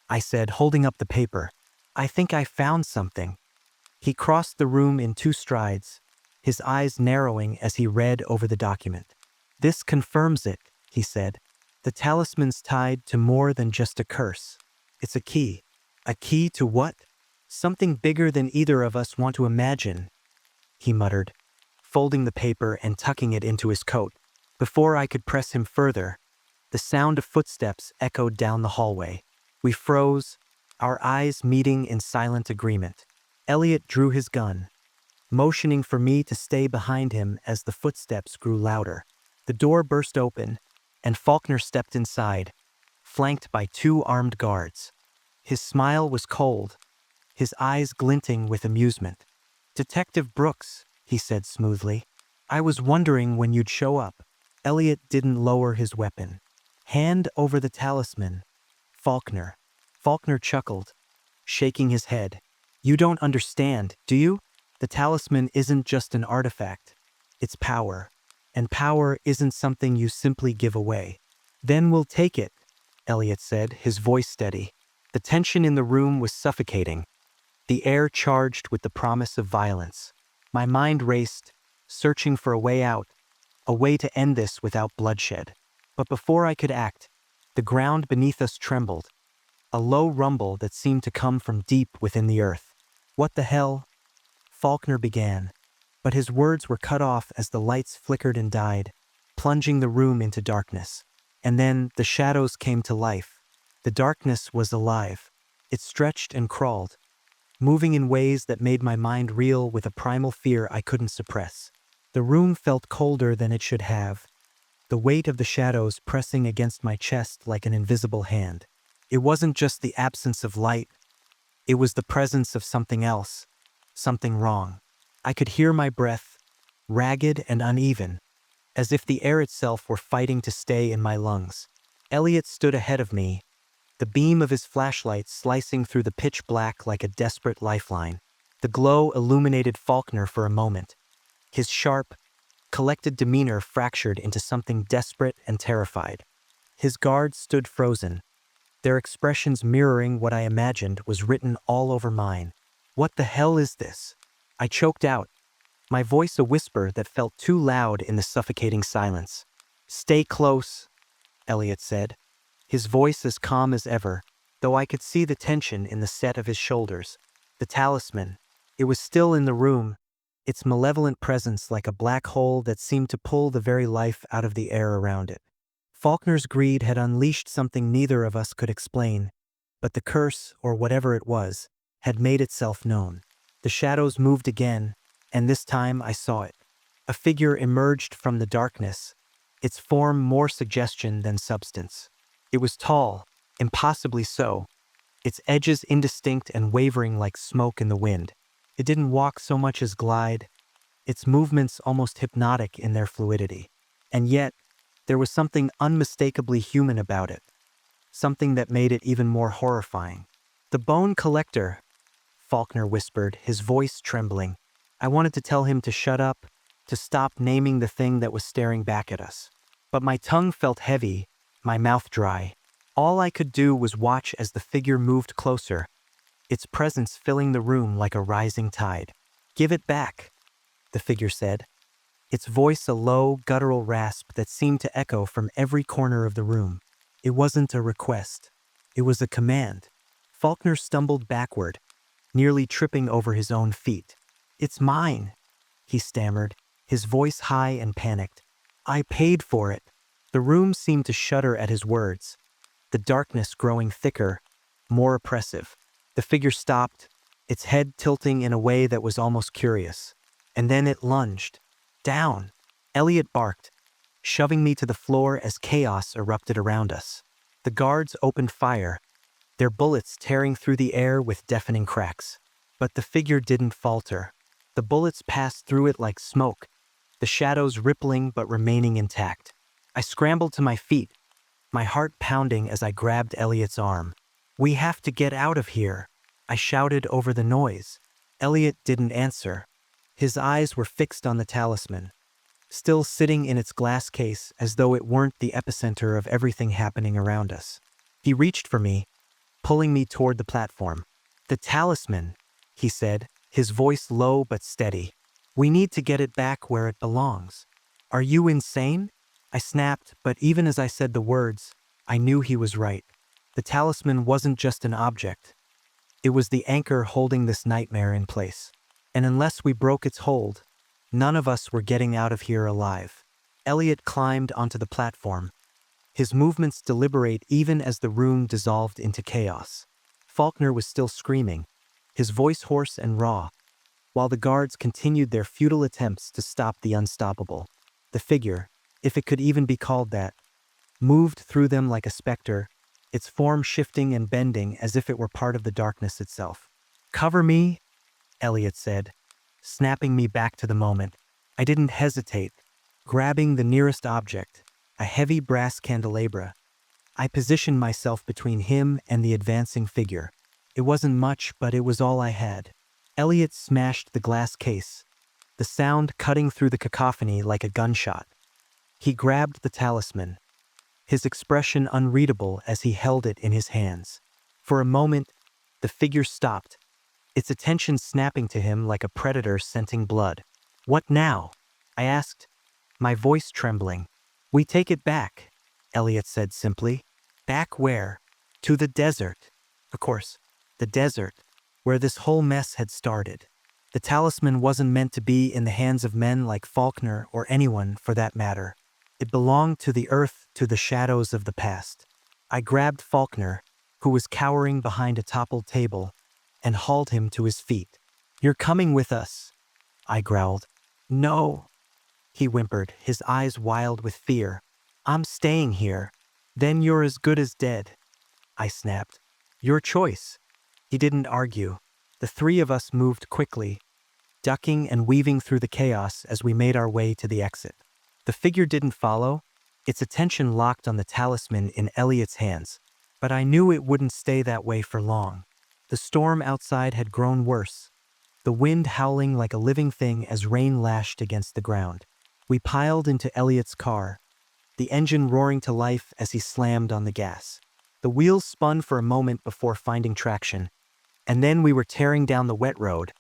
I said, holding up the paper, "I think I found something." He crossed the room in 2 strides, his eyes narrowing as he read over the document. "This confirms it," he said. "The talisman's tied to more than just a curse. It's a key." "A key to what?" "Something bigger than either of us want to imagine," he muttered, folding the paper and tucking it into his coat. Before I could press him further, the sound of footsteps echoed down the hallway. We froze, our eyes meeting in silent agreement. Elliot drew his gun, motioning for me to stay behind him as the footsteps grew louder. The door burst open, and Faulkner stepped inside, flanked by 2 armed guards. His smile was cold, his eyes glinting with amusement. "Detective Brooks," he said smoothly. "I was wondering when you'd show up." Elliot didn't lower his weapon. "Hand over the talisman, Faulkner." Faulkner chuckled, shaking his head. "You don't understand, do you? The talisman isn't just an artifact. It's power. And power isn't something you simply give away." "Then we'll take it," Elliot said, his voice steady. The tension in the room was suffocating, the air charged with the promise of violence. My mind raced, searching for a way out, a way to end this without bloodshed. But before I could act, the ground beneath us trembled, a low rumble that seemed to come from deep within the earth. "What the hell?" Faulkner began, but his words were cut off as the lights flickered and died, plunging the room into darkness. And then the shadows came to life. The darkness was alive. It stretched and crawled, moving in ways that made my mind reel with a primal fear I couldn't suppress. The room felt colder than it should have, the weight of the shadows pressing against my chest like an invisible hand. It wasn't just the absence of light, it was the presence of something else, something wrong. I could hear my breath, ragged and uneven, as if the air itself were fighting to stay in my lungs. Elliot stood ahead of me, the beam of his flashlight slicing through the pitch black like a desperate lifeline. The glow illuminated Faulkner for a moment. His sharp, collected demeanor fractured into something desperate and terrified. His guards stood frozen, their expressions mirroring what I imagined was written all over mine. "What the hell is this?" I choked out, my voice a whisper that felt too loud in the suffocating silence. "Stay close," Elliot said, his voice as calm as ever, though I could see the tension in the set of his shoulders. The talisman. It was still in the room, its malevolent presence like a black hole that seemed to pull the very life out of the air around it. Faulkner's greed had unleashed something neither of us could explain, but the curse, or whatever it was, had made itself known. The shadows moved again, and this time I saw it. A figure emerged from the darkness, its form more suggestion than substance. It was tall, impossibly so, its edges indistinct and wavering like smoke in the wind. It didn't walk so much as glide, its movements almost hypnotic in their fluidity. And yet, there was something unmistakably human about it, something that made it even more horrifying. "The bone collector," Faulkner whispered, his voice trembling. I wanted to tell him to shut up, to stop naming the thing that was staring back at us. But my tongue felt heavy, my mouth dry. All I could do was watch as the figure moved closer, its presence filling the room like a rising tide. "Give it back," the figure said, its voice a low, guttural rasp that seemed to echo from every corner of the room. It wasn't a request. It was a command. Faulkner stumbled backward, nearly tripping over his own feet. "It's mine," he stammered, his voice high and panicked. "I paid for it." The room seemed to shudder at his words, the darkness growing thicker, more oppressive. The figure stopped, its head tilting in a way that was almost curious. And then it lunged. "Down!" Elliot barked, shoving me to the floor as chaos erupted around us. The guards opened fire, their bullets tearing through the air with deafening cracks. But the figure didn't falter. The bullets passed through it like smoke, the shadows rippling but remaining intact. I scrambled to my feet, my heart pounding as I grabbed Elliot's arm. "We have to get out of here," I shouted over the noise. Elliot didn't answer, His eyes were fixed on the talisman, still sitting in its glass case as though it weren't the epicenter of everything happening around us. He reached for me, pulling me toward the platform. "The talisman," he said, his voice low but steady. "We need to get it back where it belongs." "Are you insane?" I snapped, but even as I said the words, I knew he was right. The talisman wasn't just an object. It was the anchor holding this nightmare in place. And unless we broke its hold, none of us were getting out of here alive. Elliot climbed onto the platform, his movements deliberate even as the room dissolved into chaos. Faulkner was still screaming, his voice hoarse and raw, while the guards continued their futile attempts to stop the unstoppable. The figure, if it could even be called that, moved through them like a specter, its form shifting and bending as if it were part of the darkness itself. "Cover me," Elliot said, snapping me back to the moment. I didn't hesitate, grabbing the nearest object, a heavy brass candelabra. I positioned myself between him and the advancing figure. It wasn't much, but it was all I had. Elliot smashed the glass case, the sound cutting through the cacophony like a gunshot. He grabbed the talisman, his expression unreadable as he held it in his hands. For a moment, the figure stopped, its attention snapping to him like a predator scenting blood. "What now?" I asked, my voice trembling. "We take it back," Elliot said simply. "Back where?" "To the desert." Of course, the desert, where this whole mess had started. The talisman wasn't meant to be in the hands of men like Faulkner or anyone for that matter. It belonged to the earth, to the shadows of the past. I grabbed Faulkner, who was cowering behind a toppled table, and hauled him to his feet. "You're coming with us," I growled. "No," he whimpered, his eyes wild with fear. "I'm staying here." "Then you're as good as dead," I snapped. "Your choice." He didn't argue. The three of us moved quickly, ducking and weaving through the chaos as we made our way to the exit. The figure didn't follow, its attention locked on the talisman in Elliot's hands. But I knew it wouldn't stay that way for long. The storm outside had grown worse, the wind howling like a living thing as rain lashed against the ground. We piled into Elliot's car, the engine roaring to life as he slammed on the gas. The wheels spun for a moment before finding traction, and then we were tearing down the wet road,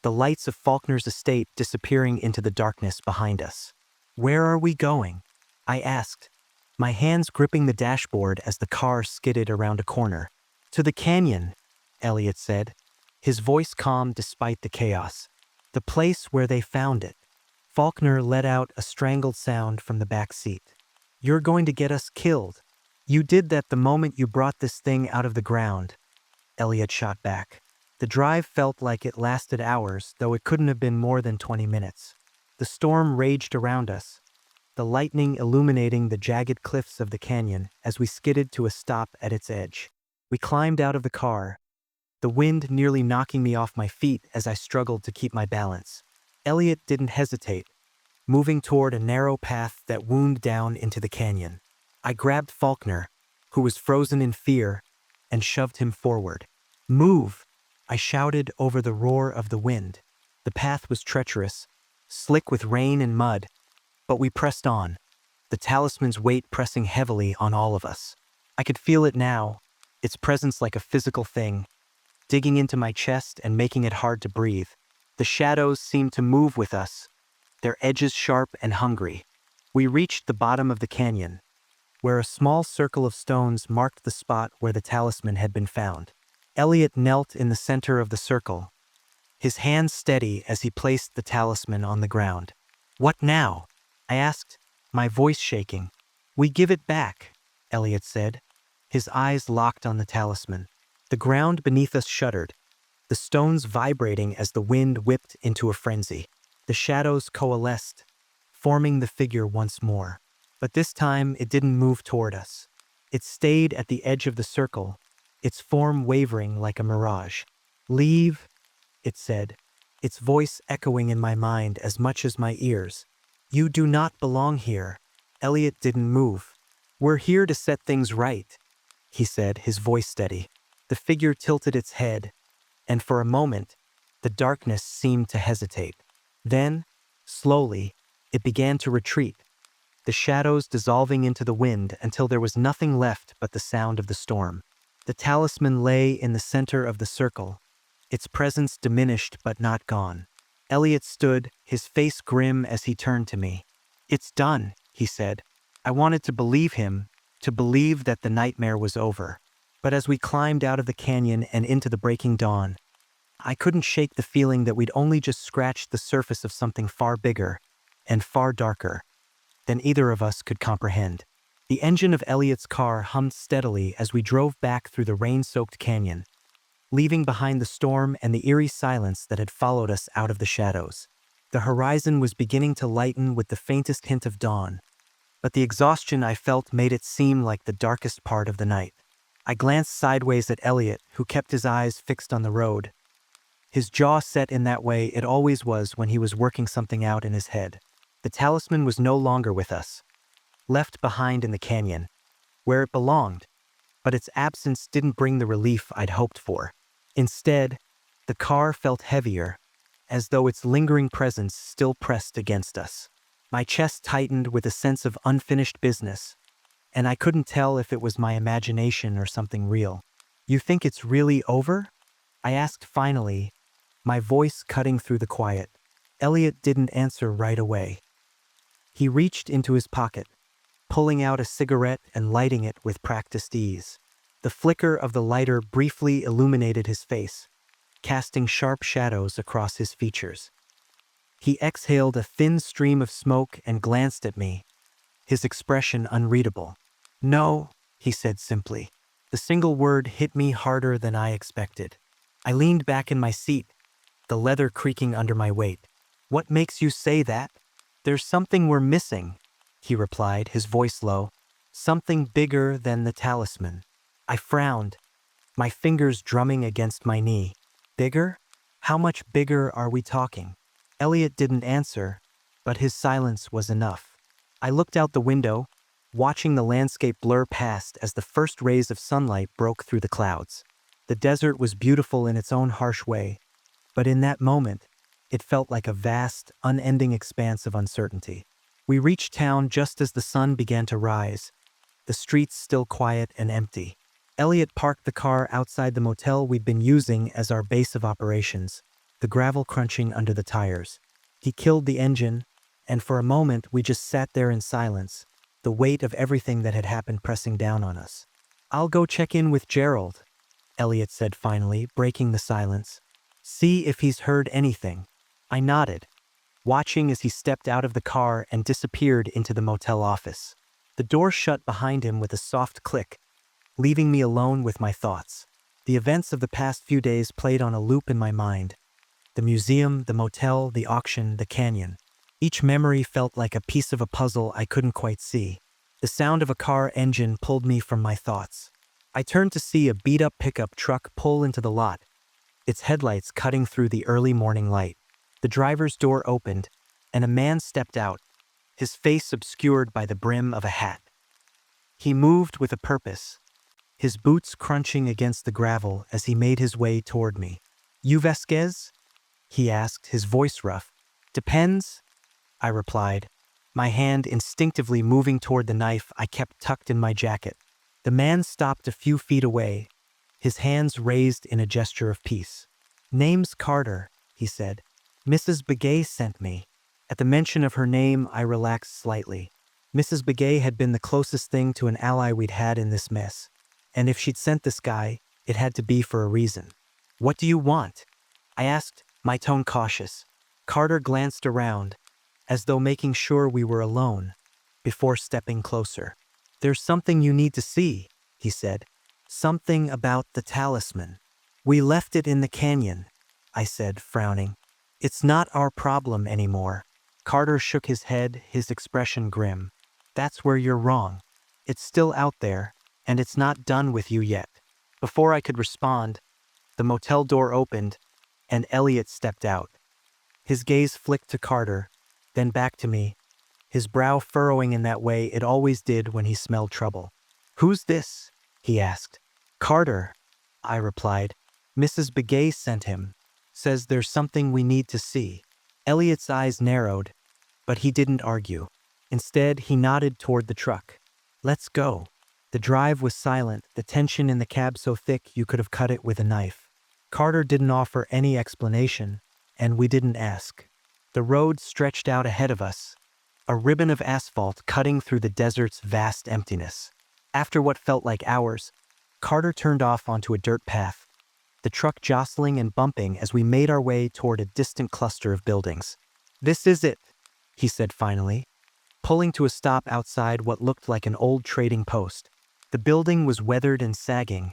the lights of Faulkner's estate disappearing into the darkness behind us. "Where are we going?" I asked, my hands gripping the dashboard as the car skidded around a corner. "To the canyon," Elliot said, his voice calm despite the chaos. "The place where they found it." Faulkner let out a strangled sound from the back seat. "You're going to get us killed. You did that the moment you brought this thing out of the ground," Elliot shot back. The drive felt like it lasted hours, though it couldn't have been more than 20 minutes. The storm raged around us, the lightning illuminating the jagged cliffs of the canyon as we skidded to a stop at its edge. We climbed out of the car, the wind nearly knocking me off my feet as I struggled to keep my balance. Elliot didn't hesitate, moving toward a narrow path that wound down into the canyon. I grabbed Faulkner, who was frozen in fear, and shoved him forward. "Move!" I shouted over the roar of the wind. The path was treacherous, slick with rain and mud, but we pressed on, the talisman's weight pressing heavily on all of us. I could feel it now, its presence like a physical thing, digging into my chest and making it hard to breathe. The shadows seemed to move with us, their edges sharp and hungry. We reached the bottom of the canyon, where a small circle of stones marked the spot where the talisman had been found. Elliot knelt in the center of the circle, his hands steady as he placed the talisman on the ground. "What now?" I asked, my voice shaking. "We give it back," Elliot said, his eyes locked on the talisman. The ground beneath us shuddered, the stones vibrating as the wind whipped into a frenzy. The shadows coalesced, forming the figure once more. But this time it didn't move toward us. It stayed at the edge of the circle, its form wavering like a mirage. "Leave," it said, its voice echoing in my mind as much as my ears. "You do not belong here." Elliot didn't move. "We're here to set things right," he said, his voice steady. The figure tilted its head, and for a moment, the darkness seemed to hesitate. Then, slowly, it began to retreat, the shadows dissolving into the wind until there was nothing left but the sound of the storm. The talisman lay in the center of the circle, its presence diminished but not gone. Elliot stood, his face grim as he turned to me. "It's done," he said. I wanted to believe him, to believe that the nightmare was over. But as we climbed out of the canyon and into the breaking dawn, I couldn't shake the feeling that we'd only just scratched the surface of something far bigger and far darker than either of us could comprehend. The engine of Elliot's car hummed steadily as we drove back through the rain-soaked canyon, leaving behind the storm and the eerie silence that had followed us out of the shadows. The horizon was beginning to lighten with the faintest hint of dawn, but the exhaustion I felt made it seem like the darkest part of the night. I glanced sideways at Elliot, who kept his eyes fixed on the road, his jaw set in that way it always was when he was working something out in his head. The talisman was no longer with us, left behind in the canyon, where it belonged, but its absence didn't bring the relief I'd hoped for. Instead, the car felt heavier, as though its lingering presence still pressed against us. My chest tightened with a sense of unfinished business, and I couldn't tell if it was my imagination or something real. "You think it's really over?" I asked finally, my voice cutting through the quiet. Elliot didn't answer right away. He reached into his pocket, pulling out a cigarette and lighting it with practiced ease. The flicker of the lighter briefly illuminated his face, casting sharp shadows across his features. He exhaled a thin stream of smoke and glanced at me, his expression unreadable. "No," he said simply. The single word hit me harder than I expected. I leaned back in my seat, the leather creaking under my weight. "What makes you say that?" "There's something we're missing," he replied, his voice low. "Something bigger than the talisman." I frowned, my fingers drumming against my knee. "Bigger? How much bigger are we talking?" Elliot didn't answer, but his silence was enough. I looked out the window, watching the landscape blur past as the first rays of sunlight broke through the clouds. The desert was beautiful in its own harsh way, but in that moment, it felt like a vast, unending expanse of uncertainty. We reached town just as the sun began to rise, the streets still quiet and empty. Elliot parked the car outside the motel we'd been using as our base of operations, the gravel crunching under the tires. He killed the engine, and for a moment we just sat there in silence, the weight of everything that had happened pressing down on us. "I'll go check in with Gerald," Elliot said finally, breaking the silence. "See if he's heard anything." I nodded, watching as he stepped out of the car and disappeared into the motel office. The door shut behind him with a soft click, leaving me alone with my thoughts. The events of the past few days played on a loop in my mind. The museum, the motel, the auction, the canyon. Each memory felt like a piece of a puzzle I couldn't quite see. The sound of a car engine pulled me from my thoughts. I turned to see a beat-up pickup truck pull into the lot, its headlights cutting through the early morning light. The driver's door opened, and a man stepped out, his face obscured by the brim of a hat. He moved with a purpose, his boots crunching against the gravel as he made his way toward me. "You Vasquez?" he asked, his voice rough. "Depends," I replied, my hand instinctively moving toward the knife I kept tucked in my jacket. The man stopped a few feet away, his hands raised in a gesture of peace. "Name's Carter," he said. "Mrs. Begay sent me." At the mention of her name, I relaxed slightly. Mrs. Begay had been the closest thing to an ally we'd had in this mess, and if she'd sent this guy, it had to be for a reason. "What do you want?" I asked, my tone cautious. Carter glanced around, as though making sure we were alone, before stepping closer. "There's something you need to see," he said. "Something about the talisman." "We left it in the canyon," I said, frowning. "It's not our problem anymore." Carter shook his head, his expression grim. "That's where you're wrong. It's still out there, and it's not done with you yet." Before I could respond, the motel door opened, and Elliot stepped out. His gaze flicked to Carter, then back to me, his brow furrowing in that way it always did when he smelled trouble. "Who's this?" he asked. "Carter," I replied. "Mrs. Begay sent him. Says there's something we need to see." Elliot's eyes narrowed, but he didn't argue. Instead, he nodded toward the truck. Let's go. The drive was silent, the tension in the cab so thick you could have cut it with a knife. Carter didn't offer any explanation, and we didn't ask. The road stretched out ahead of us, a ribbon of asphalt cutting through the desert's vast emptiness. After what felt like hours, Carter turned off onto a dirt path, the truck jostling and bumping as we made our way toward a distant cluster of buildings. "This is it," he said finally, pulling to a stop outside what looked like an old trading post. The building was weathered and sagging,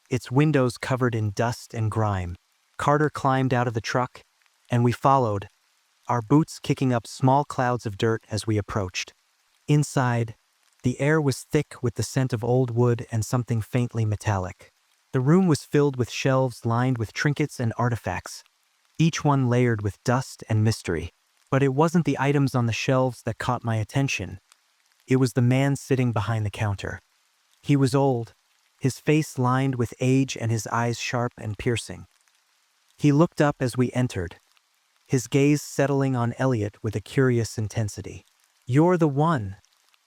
its windows covered in dust and grime. Carter climbed out of the truck, and we followed, our boots kicking up small clouds of dirt as we approached. Inside, the air was thick with the scent of old wood and something faintly metallic. The room was filled with shelves lined with trinkets and artifacts, each one layered with dust and mystery. But it wasn't the items on the shelves that caught my attention. It was the man sitting behind the counter. He was old, his face lined with age and his eyes sharp and piercing. He looked up as we entered, his gaze settling on Elliot with a curious intensity. "You're the one,"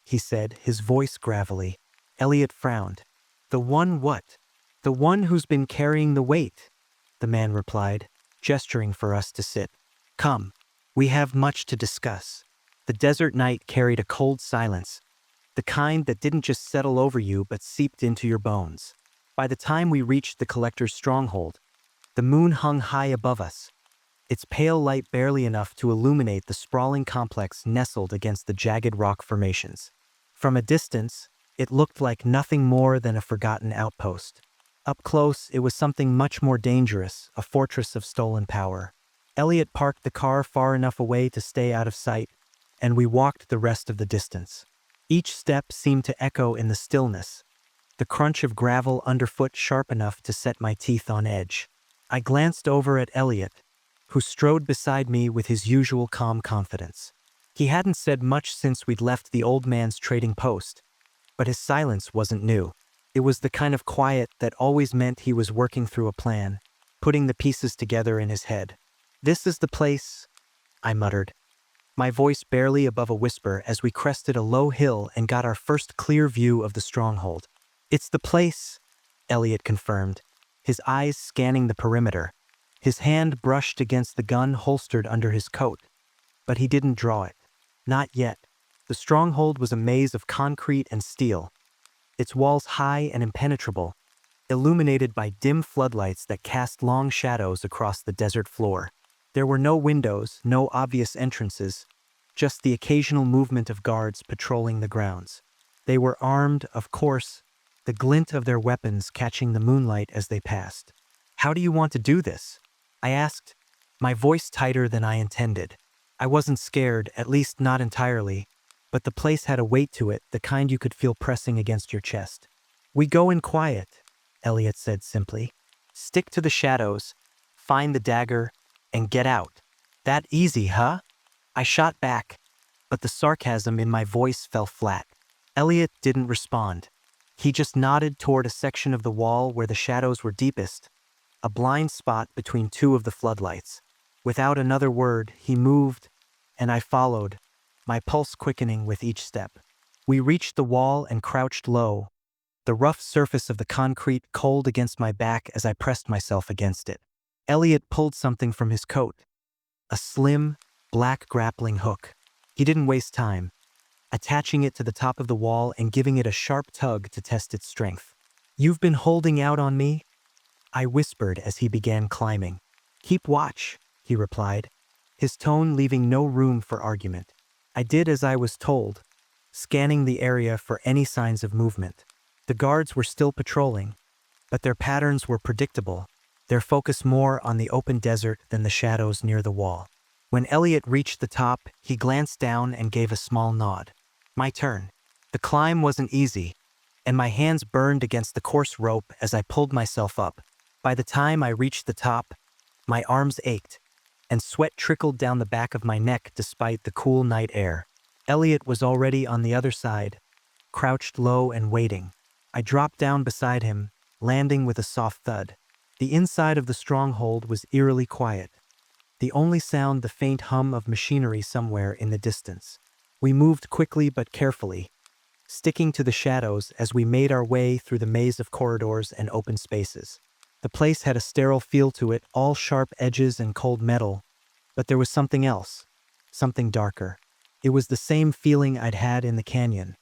he said, his voice gravelly. Elliot frowned. "The one what?" "The one who's been carrying the weight," the man replied, gesturing for us to sit. "Come, we have much to discuss." The desert night carried a cold silence, the kind that didn't just settle over you but seeped into your bones. By the time we reached the collector's stronghold, the moon hung high above us, its pale light barely enough to illuminate the sprawling complex nestled against the jagged rock formations. From a distance, it looked like nothing more than a forgotten outpost. Up close, it was something much more dangerous, a fortress of stolen power. Elliot parked the car far enough away to stay out of sight, and we walked the rest of the distance. Each step seemed to echo in the stillness, the crunch of gravel underfoot sharp enough to set my teeth on edge. I glanced over at Elliot, who strode beside me with his usual calm confidence. He hadn't said much since we'd left the old man's trading post, but his silence wasn't new. It was the kind of quiet that always meant he was working through a plan, putting the pieces together in his head. "This is the place," I muttered, my voice barely above a whisper as we crested a low hill and got our first clear view of the stronghold. "It's the place," Elliot confirmed, his eyes scanning the perimeter. His hand brushed against the gun holstered under his coat, but he didn't draw it. Not yet. The stronghold was a maze of concrete and steel, its walls high and impenetrable, illuminated by dim floodlights that cast long shadows across the desert floor. There were no windows, no obvious entrances, just the occasional movement of guards patrolling the grounds. They were armed, of course, the glint of their weapons catching the moonlight as they passed. "How do you want to do this?" I asked, my voice tighter than I intended. I wasn't scared, at least not entirely, but the place had a weight to it, the kind you could feel pressing against your chest. "We go in quiet," Elliot said simply. "Stick to the shadows, find the dagger, and get out." "That easy, huh?" I shot back, but the sarcasm in my voice fell flat. Elliot didn't respond. He just nodded toward a section of the wall where the shadows were deepest, a blind spot between two of the floodlights. Without another word, he moved, and I followed, my pulse quickening with each step. We reached the wall and crouched low, the rough surface of the concrete cold against my back as I pressed myself against it. Elliot pulled something from his coat, a slim, black grappling hook. He didn't waste time, attaching it to the top of the wall and giving it a sharp tug to test its strength. "You've been holding out on me?" I whispered as he began climbing. "Keep watch," he replied, his tone leaving no room for argument. I did as I was told, scanning the area for any signs of movement. The guards were still patrolling, but their patterns were predictable, their focus more on the open desert than the shadows near the wall. When Elliot reached the top, he glanced down and gave a small nod. My turn. The climb wasn't easy, and my hands burned against the coarse rope as I pulled myself up. By the time I reached the top, my arms ached, and sweat trickled down the back of my neck despite the cool night air. Elliot was already on the other side, crouched low and waiting. I dropped down beside him, landing with a soft thud. The inside of the stronghold was eerily quiet. the only sound the faint hum of machinery somewhere in the distance. We moved quickly but carefully, sticking to the shadows as we made our way through the maze of corridors and open spaces. The place had a sterile feel to it, all sharp edges and cold metal, but there was something else, something darker. It was the same feeling I'd had in the canyon,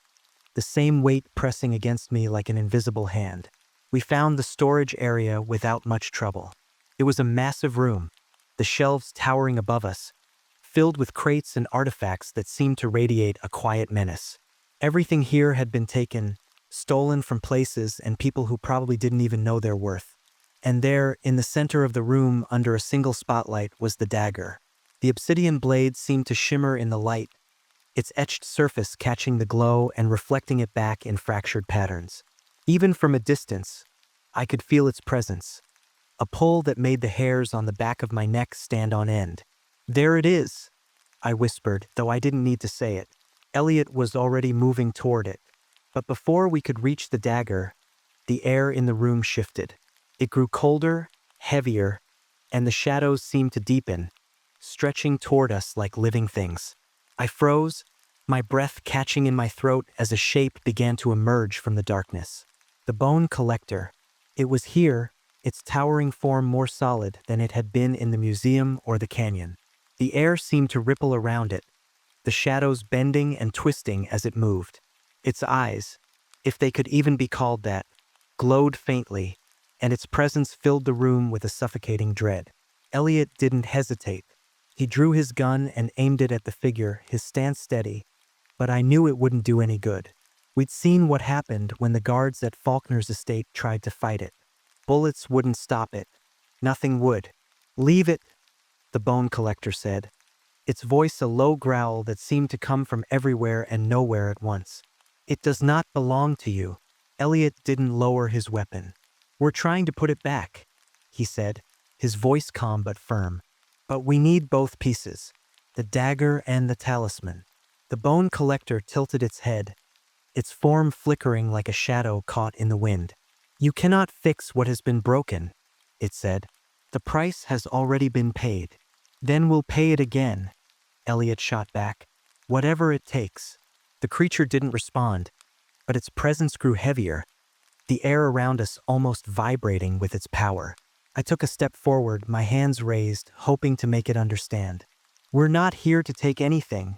the same weight pressing against me like an invisible hand. We found the storage area without much trouble. It was a massive room, the shelves towering above us, filled with crates and artifacts that seemed to radiate a quiet menace. Everything here had been taken, stolen from places and people who probably didn't even know their worth. And there, in the center of the room under a single spotlight, was the dagger. The obsidian blade seemed to shimmer in the light, its etched surface catching the glow and reflecting it back in fractured patterns. Even from a distance, I could feel its presence, a pull that made the hairs on the back of my neck stand on end. "There it is," I whispered, though I didn't need to say it. Elliot was already moving toward it. But before we could reach the dagger, the air in the room shifted. It grew colder, heavier, and the shadows seemed to deepen, stretching toward us like living things. I froze, my breath catching in my throat as a shape began to emerge from the darkness. The bone collector. It was here, its towering form more solid than it had been in the museum or the canyon. The air seemed to ripple around it, the shadows bending and twisting as it moved. Its eyes, if they could even be called that, glowed faintly, and its presence filled the room with a suffocating dread. Elliot didn't hesitate. He drew his gun and aimed it at the figure, his stance steady, but I knew it wouldn't do any good. We'd seen what happened when the guards at Faulkner's estate tried to fight it. Bullets wouldn't stop it. Nothing would. "Leave it," the bone collector said, its voice a low growl that seemed to come from everywhere and nowhere at once. "It does not belong to you." Elliot didn't lower his weapon. "We're trying to put it back," he said, his voice calm but firm. "But we need both pieces, the dagger and the talisman." The bone collector tilted its head, its form flickering like a shadow caught in the wind. "You cannot fix what has been broken," it said. "The price has already been paid." "Then we'll pay it again," Elliot shot back. "Whatever it takes." The creature didn't respond, but its presence grew heavier, the air around us almost vibrating with its power. I took a step forward, my hands raised, hoping to make it understand. "We're not here to take anything,"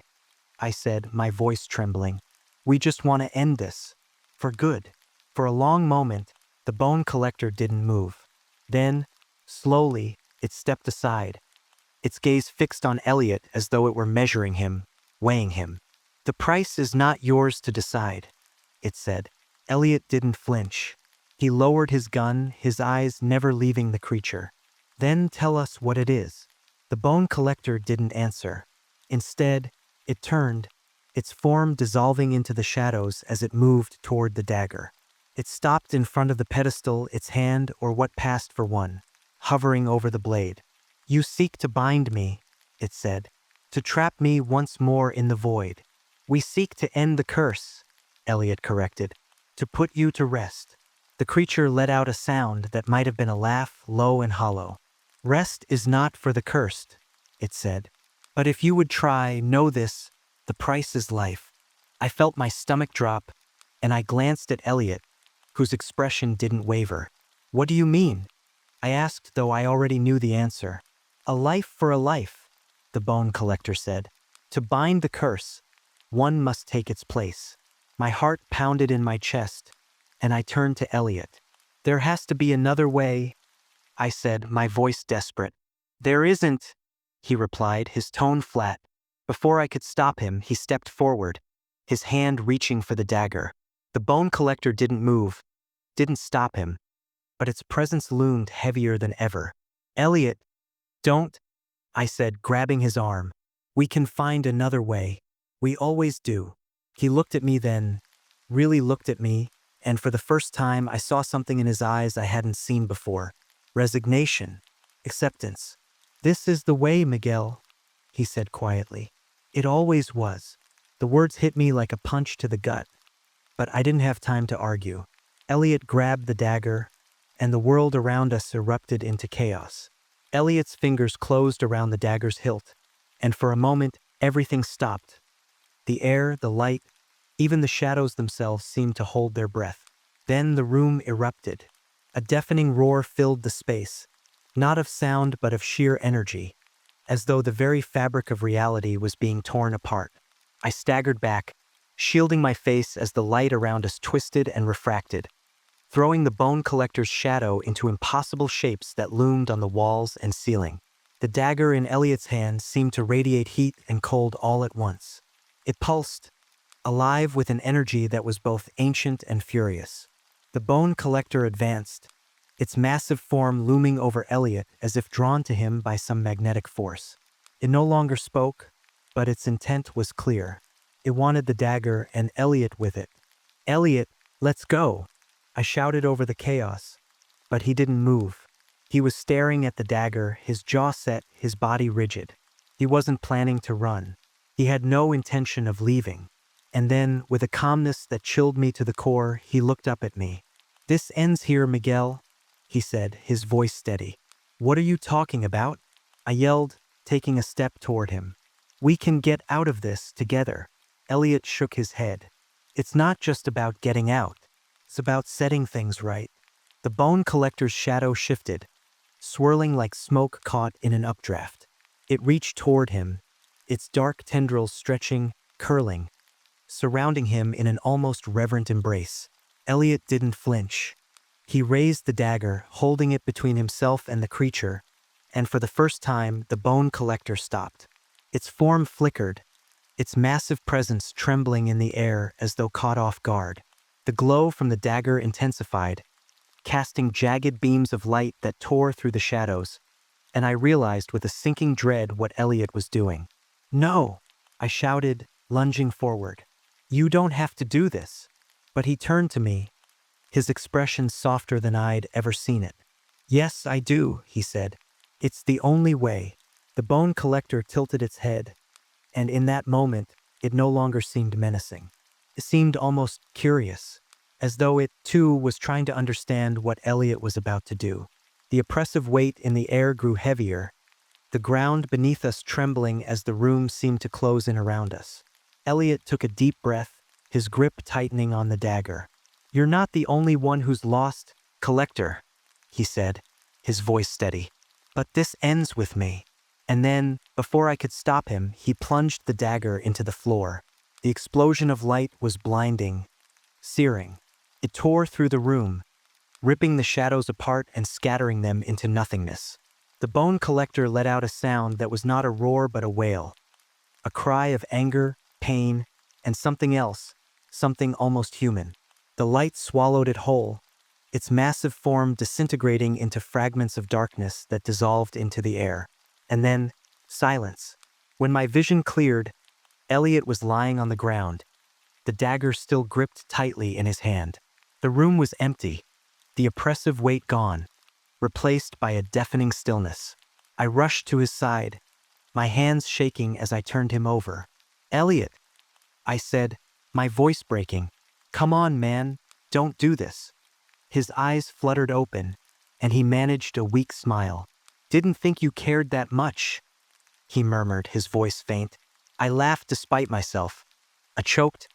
I said, my voice trembling. "We just want to end this. For good." For a long moment, the bone collector didn't move. Then, slowly, it stepped aside, its gaze fixed on Elliot as though it were measuring him, weighing him. "The price is not yours to decide," it said. Elliot didn't flinch. He lowered his gun, his eyes never leaving the creature. "Then tell us what it is." The bone collector didn't answer. Instead, it turned, its form dissolving into the shadows as it moved toward the dagger. It stopped in front of the pedestal, its hand, or what passed for one, hovering over the blade. "You seek to bind me," it said, "to trap me once more in the void." "We seek to end the curse," Elliot corrected, "to put you to rest." The creature let out a sound that might have been a laugh, low and hollow. "Rest is not for the cursed," it said. "But if you would try, know this, the price is life." I felt my stomach drop, and I glanced at Elliot, whose expression didn't waver. "What do you mean?" I asked, though I already knew the answer. "A life for a life," the bone collector said. "To bind the curse, one must take its place." My heart pounded in my chest, and I turned to Elliot. "There has to be another way," I said, my voice desperate. "There isn't," he replied, his tone flat. Before I could stop him, he stepped forward, his hand reaching for the dagger. The bone collector didn't move, didn't stop him, but its presence loomed heavier than ever. "Elliot, don't," I said, grabbing his arm. "We can find another way. We always do." He looked at me then, really looked at me, and for the first time I saw something in his eyes I hadn't seen before. Resignation. Acceptance. "This is the way, Miguel," he said quietly. "It always was." The words hit me like a punch to the gut, but I didn't have time to argue. Elliot grabbed the dagger, and the world around us erupted into chaos. Elliot's fingers closed around the dagger's hilt, and for a moment, everything stopped. The air, the light, even the shadows themselves seemed to hold their breath. Then the room erupted. A deafening roar filled the space, not of sound but of sheer energy, as though the very fabric of reality was being torn apart. I staggered back, shielding my face as the light around us twisted and refracted, throwing the bone collector's shadow into impossible shapes that loomed on the walls and ceiling. The dagger in Elliot's hand seemed to radiate heat and cold all at once. It pulsed, alive with an energy that was both ancient and furious. The bone collector advanced, its massive form looming over Elliot as if drawn to him by some magnetic force. It no longer spoke, but its intent was clear. It wanted the dagger and Elliot with it. "Elliot, let's go!" I shouted over the chaos, but he didn't move. He was staring at the dagger, his jaw set, his body rigid. He wasn't planning to run. He had no intention of leaving. And then, with a calmness that chilled me to the core, he looked up at me. "This ends here, Miguel," he said, his voice steady. "What are you talking about?" I yelled, taking a step toward him. "We can get out of this together." Elliot shook his head. "It's not just about getting out. It's about setting things right." The bone collector's shadow shifted, swirling like smoke caught in an updraft. It reached toward him, its dark tendrils stretching, curling, surrounding him in an almost reverent embrace. Elliot didn't flinch. He raised the dagger, holding it between himself and the creature, and for the first time, the bone collector stopped. Its form flickered, its massive presence trembling in the air as though caught off guard. The glow from the dagger intensified, casting jagged beams of light that tore through the shadows, and I realized with a sinking dread what Elliot was doing. "No!" I shouted, lunging forward. "You don't have to do this." But he turned to me, his expression softer than I'd ever seen it. "Yes, I do," he said. "It's the only way." The bone collector tilted its head, and in that moment, it no longer seemed menacing. It seemed almost curious, as though it, too, was trying to understand what Elliot was about to do. The oppressive weight in the air grew heavier, the ground beneath us trembling as the room seemed to close in around us. Elliot took a deep breath, his grip tightening on the dagger. "You're not the only one who's lost, Collector," he said, his voice steady. "But this ends with me." And then, before I could stop him, he plunged the dagger into the floor. The explosion of light was blinding, searing. It tore through the room, ripping the shadows apart and scattering them into nothingness. The bone collector let out a sound that was not a roar but a wail, a cry of anger, pain, and something else, something almost human. The light swallowed it whole, its massive form disintegrating into fragments of darkness that dissolved into the air. And then, silence. When my vision cleared, Elliot was lying on the ground, the dagger still gripped tightly in his hand. The room was empty, the oppressive weight gone, replaced by a deafening stillness. I rushed to his side, my hands shaking as I turned him over. "Elliot," I said, my voice breaking. "Come on, man, don't do this." His eyes fluttered open, and he managed a weak smile. "Didn't think you cared that much," he murmured, his voice faint. I laughed despite myself, a choked,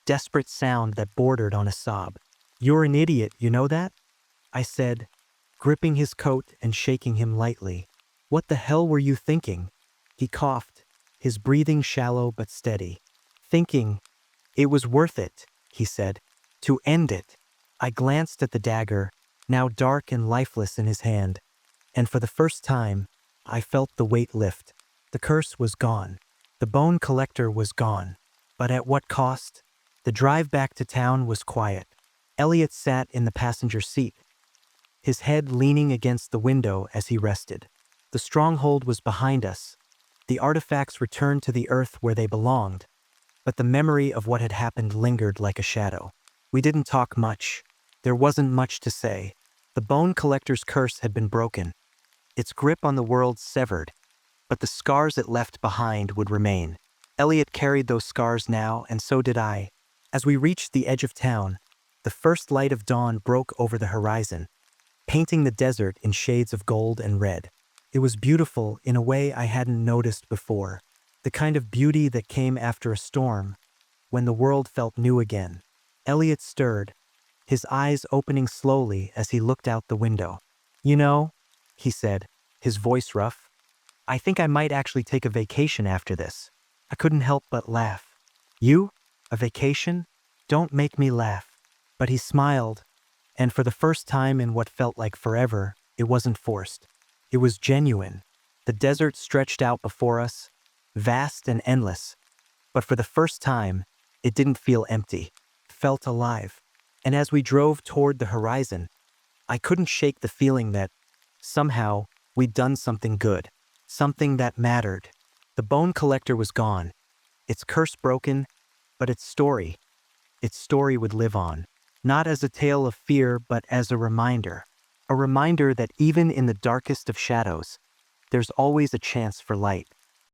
desperate sound that bordered on a sob. "You're an idiot, you know that?" I said, gripping his coat and shaking him lightly. "What the hell were you thinking?" He coughed, his breathing shallow but steady. "Thinking it was worth it," he said, "to end it." I glanced at the dagger, now dark and lifeless in his hand, and for the first time, I felt the weight lift. The curse was gone. The bone collector was gone. But at what cost? The drive back to town was quiet. Elliot sat in the passenger seat, his head leaning against the window as he rested. The stronghold was behind us. The artifacts returned to the earth where they belonged, but the memory of what had happened lingered like a shadow. We didn't talk much. There wasn't much to say. The bone collector's curse had been broken, its grip on the world severed, but the scars it left behind would remain. Elliot carried those scars now, and so did I. As we reached the edge of town, the first light of dawn broke over the horizon, painting the desert in shades of gold and red. It was beautiful in a way I hadn't noticed before, the kind of beauty that came after a storm, when the world felt new again. Elliot stirred, his eyes opening slowly as he looked out the window. "You know," he said, his voice rough, "I think I might actually take a vacation after this." I couldn't help but laugh. "You? A vacation? Don't make me laugh." But he smiled, and for the first time in what felt like forever, it wasn't forced. It was genuine. The desert stretched out before us, vast and endless, but for the first time, it didn't feel empty. It felt alive. And as we drove toward the horizon, I couldn't shake the feeling that, somehow, we'd done something good, something that mattered. The bone collector was gone, its curse broken, but its story would live on. Not as a tale of fear, but as a reminder. A reminder that even in the darkest of shadows, there's always a chance for light.